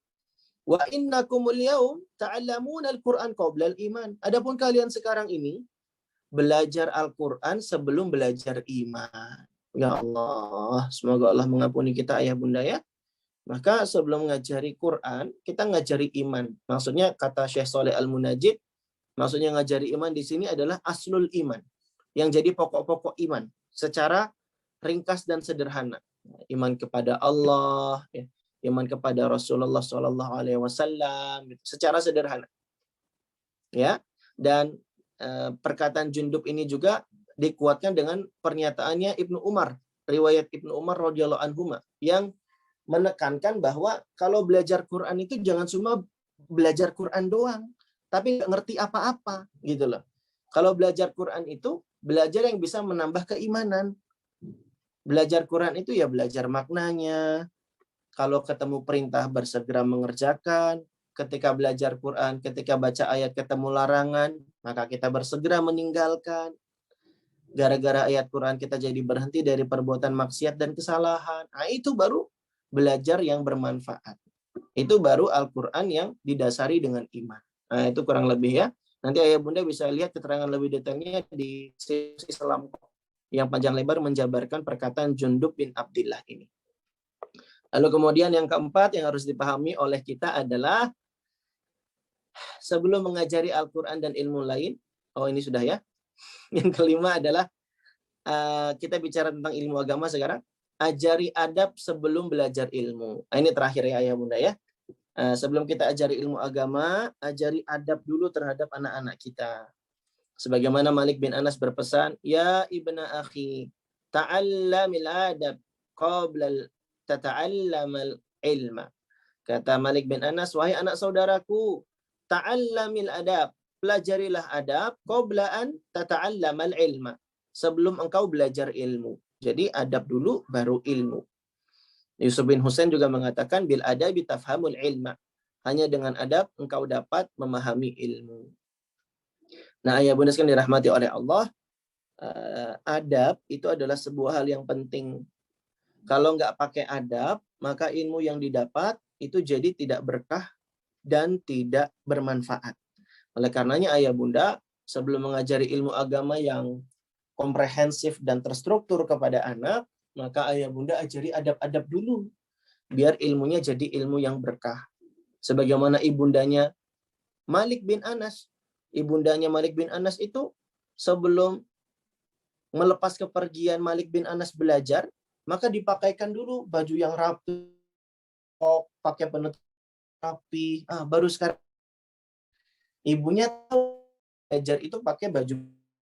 wa innakumul yaum ta'allamuna al-Qur'an qabla al-iman. Adapun kalian sekarang ini belajar Al-Qur'an sebelum belajar iman. Ya Allah, semoga Allah mengampuni kita ayah bunda ya. Maka sebelum ngajari Quran, kita ngajari iman. Maksudnya kata Syekh Saleh Al-Munajjid, maksudnya ngajari iman di sini adalah aslul iman, yang jadi pokok-pokok iman secara ringkas dan sederhana. Iman kepada Allah, ya, iman kepada Rasulullah Shallallahu Alaihi Wasallam, secara sederhana. Ya, dan perkataan Jundub ini juga dikuatkan dengan pernyataannya Ibnu Umar, riwayat Ibnu Umar radhiyallahu anhu yang menekankan bahwa kalau belajar Quran itu jangan cuma belajar Quran doang, tapi nggak ngerti apa-apa gitu loh. Kalau belajar Quran itu belajar yang bisa menambah keimanan. Belajar Quran itu ya belajar maknanya. Kalau ketemu perintah bersegera mengerjakan. Ketika belajar Quran, ketika baca ayat ketemu larangan, maka kita bersegera meninggalkan. Gara-gara ayat Quran kita jadi berhenti dari perbuatan maksiat dan kesalahan. Nah, itu baru belajar yang bermanfaat. Itu baru Al-Quran yang didasari dengan iman. Nah, itu kurang lebih ya. Nanti ayah bunda bisa lihat keterangan lebih detailnya di sesi Islam yang panjang lebar menjabarkan perkataan Jundub bin Abdullah ini. Lalu kemudian yang keempat yang harus dipahami oleh kita adalah sebelum mengajari Al-Quran dan ilmu lain, oh ini sudah ya. Yang kelima adalah kita bicara tentang ilmu agama sekarang. Ajari adab sebelum belajar ilmu. Nah, ini terakhir ya ayah bunda ya. Sebelum kita ajari ilmu agama, ajari adab dulu terhadap anak-anak kita. Sebagaimana Malik bin Anas berpesan, ya ibna akhi, ta'allamil adab qabla tata'allamal ilma. Kata Malik bin Anas, wahai anak saudaraku, ta'allamil adab, pelajarilah adab qabla an tata'allamal ilma. Sebelum engkau belajar ilmu. Jadi adab dulu baru ilmu. Yusuf bin Husain juga mengatakan bil adabi tafhamul ilma. Hanya dengan adab engkau dapat memahami ilmu. Nah, ayah bunda sekalian dirahmati oleh Allah, adab itu adalah sebuah hal yang penting. Kalau nggak pakai adab, maka ilmu yang didapat itu jadi tidak berkah dan tidak bermanfaat. Oleh karenanya ayah bunda, sebelum mengajari ilmu agama yang komprehensif dan terstruktur kepada anak, maka ayah bunda ajari adab-adab dulu, biar ilmunya jadi ilmu yang berkah. Sebagaimana ibundanya Malik bin Anas. Ibundanya Malik bin Anas itu sebelum melepas kepergian Malik bin Anas belajar, maka dipakaikan dulu baju yang rapi, pakai penutup rapi. Baru sekarang ibunya tahu belajar itu pakai baju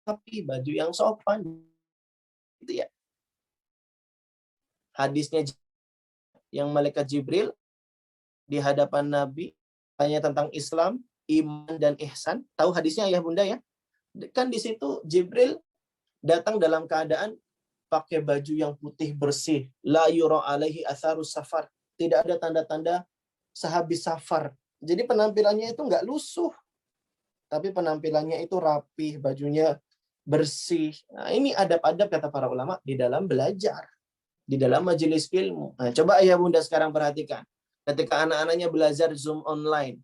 rapi, baju yang sopan. Itu ya. Hadisnya yang malaikat Jibril di hadapan Nabi tanya tentang Islam, iman dan ihsan. Tahu hadisnya ayah bunda ya? Kan di situ Jibril datang dalam keadaan pakai baju yang putih bersih, la yura alaihi atharus safar. Tidak ada tanda-tanda sehabis safar. Jadi penampilannya itu nggak lusuh, tapi penampilannya itu rapih, bajunya bersih. Nah, ini adab-adab kata para ulama di dalam belajar, di dalam majelis ilmu. Nah, coba ayah bunda sekarang perhatikan. Ketika anak-anaknya belajar Zoom online,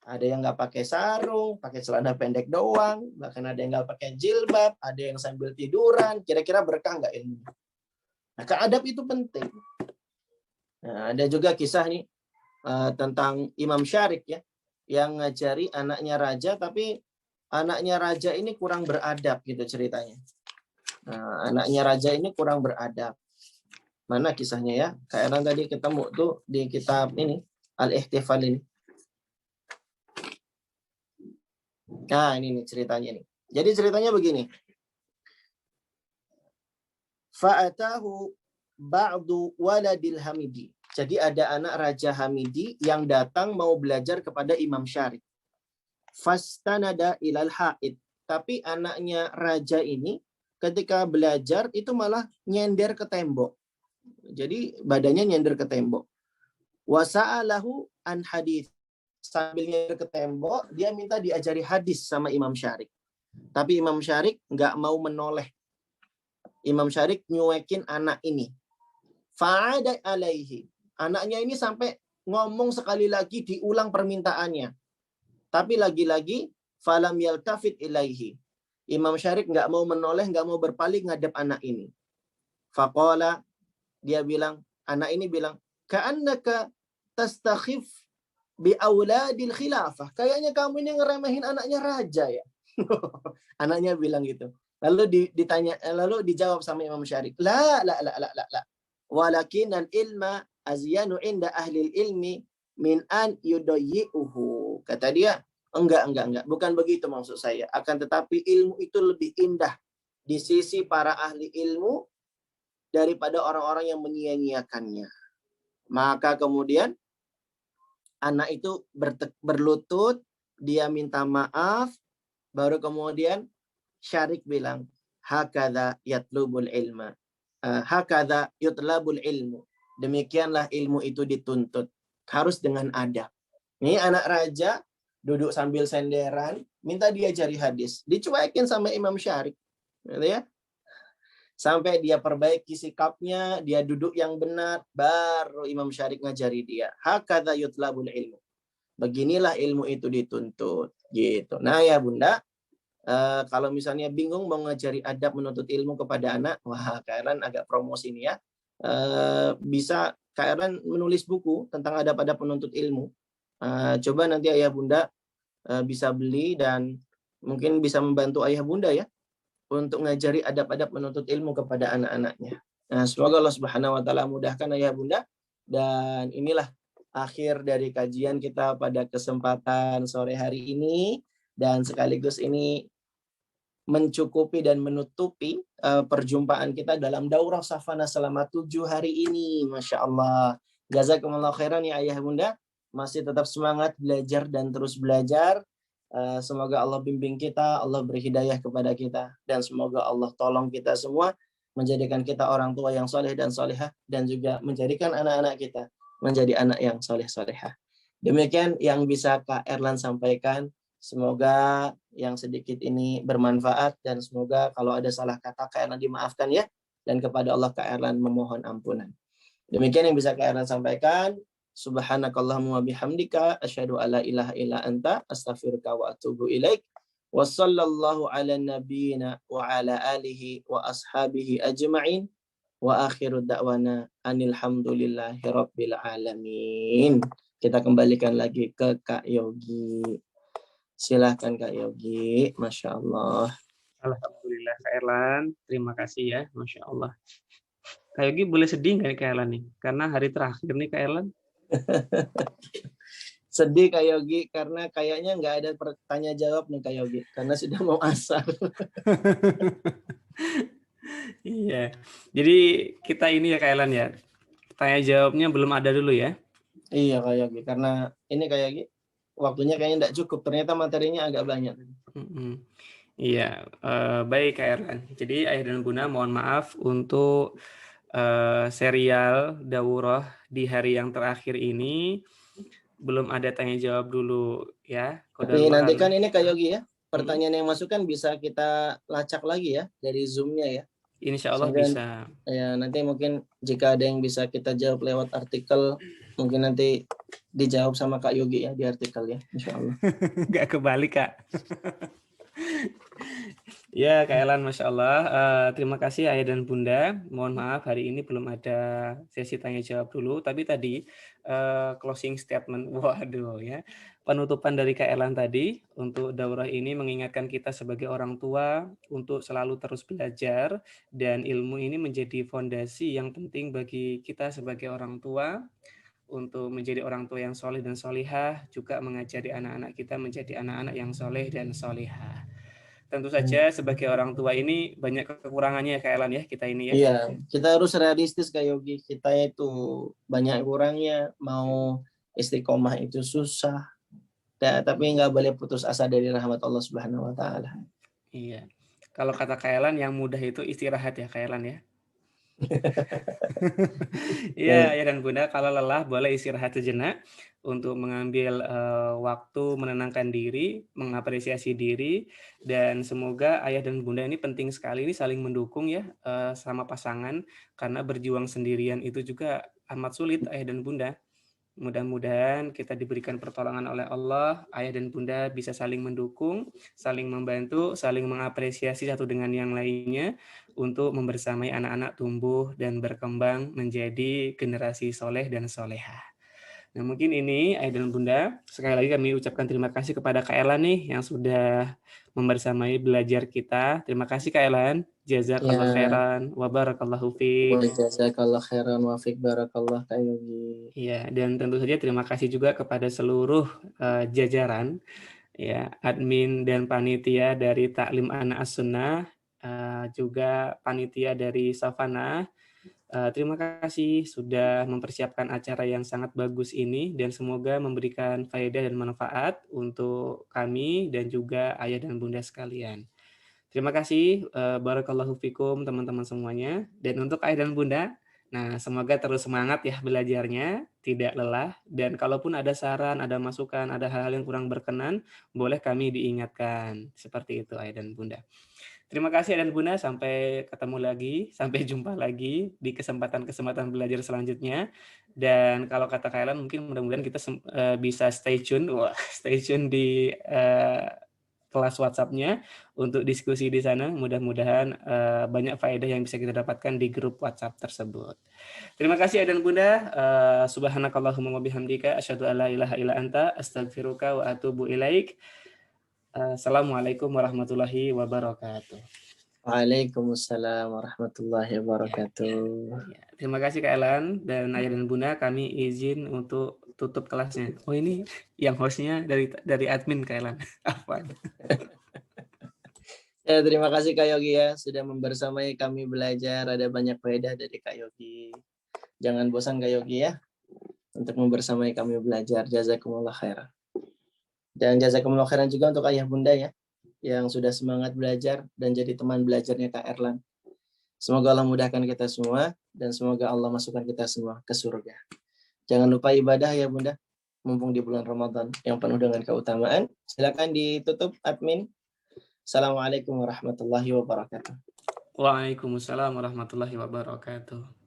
Ada yang nggak pakai sarung, pakai celana pendek doang, bahkan ada yang nggak pakai jilbab, ada yang sambil tiduran. Kira-kira berkah nggak ilmu? Maka adab itu penting. Nah, ada juga kisah nih tentang Imam Syarik ya, yang ngajari anaknya raja, tapi anaknya raja ini kurang beradab gitu ceritanya. Nah, anaknya raja ini kurang beradab. Mana kisahnya ya? Kayaknya tadi ketemu tuh di kitab ini, Al-Ihtifal ini. Nah, ini nih ceritanya nih. Jadi ceritanya begini. Fa'atahu ba'du waladil Hamidi. Jadi ada anak Raja Hamidi yang datang mau belajar kepada Imam Syarik. Fastanada ilal haid. Tapi anaknya raja ini ketika belajar itu malah nyender ke tembok. Jadi badannya nyender ke tembok. Wasa'alahu an hadis. Sambil nyender ke tembok, dia minta diajari hadis sama Imam Syarik. Tapi Imam Syarik nggak mau menoleh. Imam Syarik nyuekin anak ini. Fa'ada alaihi. Anaknya ini sampai ngomong sekali lagi, diulang permintaannya. Tapi lagi-lagi falam yaltafit ilaihi. Imam Syarik nggak mau menoleh, nggak mau berpaling ngadep anak ini. Faqala, dia bilang, anak ini bilang, ka'annaka tastakhif bi auladil khilafah. Kayaknya kamu ini ngeremehin anaknya raja ya. Anaknya bilang gitu. Lalu lalu dijawab sama Imam Syarik, la. Walakin al-ilma azyanu inda ahli ilmi min an yudayyi'uhu. Kata dia, enggak. Bukan begitu maksud saya. Akan tetapi ilmu itu lebih indah di sisi para ahli ilmu daripada orang-orang yang menyia-nyiakannya. Maka kemudian anak itu berlutut, dia minta maaf, baru kemudian Syarik bilang, hakadha yatlubul ilma. Hakadha yutlabul ilmu. Demikianlah ilmu itu dituntut. Harus dengan adab. Ini anak raja duduk sambil senderan, minta diajari hadis. Dicuekin sama Imam Syarik. Gitu ya. Sampai dia perbaiki sikapnya, dia duduk yang benar, baru Imam Syarik ngajari dia. Hakadha yutlabul ilmu. Beginilah ilmu itu dituntut. Gitu. Nah ya Bunda, kalau misalnya bingung mau ngajari adab menuntut ilmu kepada anak, wah Kak Erlan agak promosi nih ya. Bisa Kak Erlan menulis buku tentang adab-adab menuntut ilmu. Coba nanti ayah bunda bisa beli dan mungkin bisa membantu ayah bunda ya untuk ngajari adab-adab menuntut ilmu kepada anak-anaknya. Nah, semoga Allah Subhanahu wa taala mudahkan ayah bunda, dan inilah akhir dari kajian kita pada kesempatan sore hari ini, dan sekaligus ini mencukupi dan menutupi perjumpaan kita dalam daurah Safana selama 7 hari ini. Masya Allah. Jazakumullah khairan ya ayah bunda. Masih tetap semangat belajar dan terus belajar. Semoga Allah bimbing kita, Allah beri hidayah kepada kita, dan semoga Allah tolong kita semua menjadikan kita orang tua yang soleh dan solehah, dan juga menjadikan anak-anak kita menjadi anak yang soleh-solehah. Demikian yang bisa Kak Erlan sampaikan. Semoga yang sedikit ini bermanfaat, dan semoga kalau ada salah kata Kak Erlan dimaafkan ya, dan kepada Allah Kak Erlan memohon ampunan. Demikian yang bisa Kak Erlan sampaikan. Subhanakallahumma bihamdika asyhadu alla ilaha illa anta astaghfiruka wa atubu ilaik. Wa sallallahu ala nabiyyina wa ala alihi wa ashabihi ajma'in. Wa akhiru da'wana anil hamdulillahi rabbil alamin. Kita kembalikan lagi ke Kak Yogi. Silahkan Kak Yogi. Masya Allah. Alhamdulillah Kak Erlan, terima kasih ya, Masya Allah. Kak Yogi boleh sedih nggak nih Kak Erlan nih? Karena hari terakhir nih Kak Erlan. Sedih Kak Yogi karena kayaknya nggak ada pertanyaan jawab nih Kak Yogi, karena sudah mau asar. Iya, jadi kita ini ya Kak Erlan ya, tanya jawabnya belum ada dulu ya. Iya Kak Yogi, karena ini Kak Yogi waktunya kayaknya nggak cukup, ternyata materinya agak banyak. Iya, baik Kak Erlan. Jadi ayah dan bunda mohon maaf untuk serial daurah di hari yang terakhir ini belum ada tanya jawab dulu ya. Tapi nanti kan ini Kak Yogi ya, pertanyaan yang masuk kan bisa kita lacak lagi ya dari Zoom-nya ya. Insya Allah sehingga, bisa. Ya nanti mungkin jika ada yang bisa kita jawab lewat artikel Mungkin nanti dijawab sama Kak Yogi ya di artikel ya, insya Allah. Nggak kebalik, Kak. Ya, Kak Elan, Masya Allah. Terima kasih Ayah dan Bunda. Mohon maaf hari ini belum ada sesi tanya jawab dulu. Tapi tadi closing statement, waduh ya. Penutupan dari Kak Elan tadi untuk daurah ini mengingatkan kita sebagai orang tua untuk selalu terus belajar dan ilmu ini menjadi fondasi yang penting bagi kita sebagai orang tua untuk menjadi orang tua yang soleh dan solihah, juga mengajari anak-anak kita menjadi anak-anak yang soleh dan solihah. Tentu saja sebagai orang tua ini banyak kekurangannya ya Kak Elan ya, kita ini ya. Iya, kita harus realistis Kak Yogi. Kita itu banyak kurangnya, mau istiqomah itu susah. Tapi nggak boleh putus asa dari rahmat Allah Subhanahu Wa Taala. Iya. Kalau kata Kak Elan yang mudah itu istirahat ya Kak Elan ya. Iya, ya dan Bunda, kalau lelah boleh istirahat sejenak untuk mengambil waktu menenangkan diri, mengapresiasi diri, dan semoga ayah dan bunda ini penting sekali ini saling mendukung ya sama pasangan, karena berjuang sendirian itu juga amat sulit ayah dan bunda. Mudah-mudahan kita diberikan pertolongan oleh Allah, ayah dan bunda bisa saling mendukung, saling membantu, saling mengapresiasi satu dengan yang lainnya untuk membersamai anak-anak tumbuh dan berkembang menjadi generasi soleh dan solehah. Nah mungkin ini ayah dan bunda, sekali lagi kami ucapkan terima kasih kepada Kak Elan nih yang sudah membersamai belajar kita. Terima kasih Kak Elan. Jazakallah Ya, khairan wa barakallahu wa fiik. jazakallah khairan wa fiik barakallah Kak Yogi. Ya, dan tentu saja terima kasih juga kepada seluruh jajaran ya, admin dan panitia dari Taklim Anak As-Sunnah, juga panitia dari Savana. Terima kasih sudah mempersiapkan acara yang sangat bagus ini dan semoga memberikan faedah dan manfaat untuk kami dan juga ayah dan bunda sekalian. Terima kasih, barakallahu fikum teman-teman semuanya. Dan untuk ayah dan bunda, nah semoga terus semangat ya belajarnya, tidak lelah. Dan kalaupun ada saran, ada masukan, ada hal-hal yang kurang berkenan, boleh kami diingatkan. Seperti itu ayah dan bunda. Terima kasih ayah dan bunda, sampai ketemu lagi, sampai jumpa lagi di kesempatan-kesempatan belajar selanjutnya. Dan kalau kata kalian mungkin mudah-mudahan kita bisa stay tune, wah, stay tune di kelas WhatsApp-nya untuk diskusi di sana. Mudah-mudahan banyak faedah yang bisa kita dapatkan di grup WhatsApp tersebut. Terima kasih Ayah dan Bunda. Subhanakallahumma wa bihamdika asyhadu an la ilaha illa anta astaghfiruka wa atubu ilaik. Assalamualaikum warahmatullahi wabarakatuh. Waalaikumsalam warahmatullahi Ya, wabarakatuh. ya. Terima kasih Kak Elan dan Ayah dan Bunda, kami izin untuk tutup kelasnya. Oh ini yang hostnya dari admin Kak Elan. Apa? Ya, terima kasih Kak Yogi ya sudah membersamai kami belajar. Ada banyak faedah dari Kak Yogi. Jangan bosan Kak Yogi ya untuk membersamai kami belajar. Jazakumullah khairan. Dan jazakumullah khairan juga untuk ayah bunda ya yang sudah semangat belajar dan jadi teman belajarnya Kak Erlan. Semoga Allah mudahkan kita semua dan semoga Allah masukkan kita semua ke surga. Jangan lupa ibadah ya bunda, mumpung di bulan Ramadan yang penuh dengan keutamaan. Silakan ditutup admin. Assalamualaikum warahmatullahi wabarakatuh. Waalaikumsalam warahmatullahi wabarakatuh.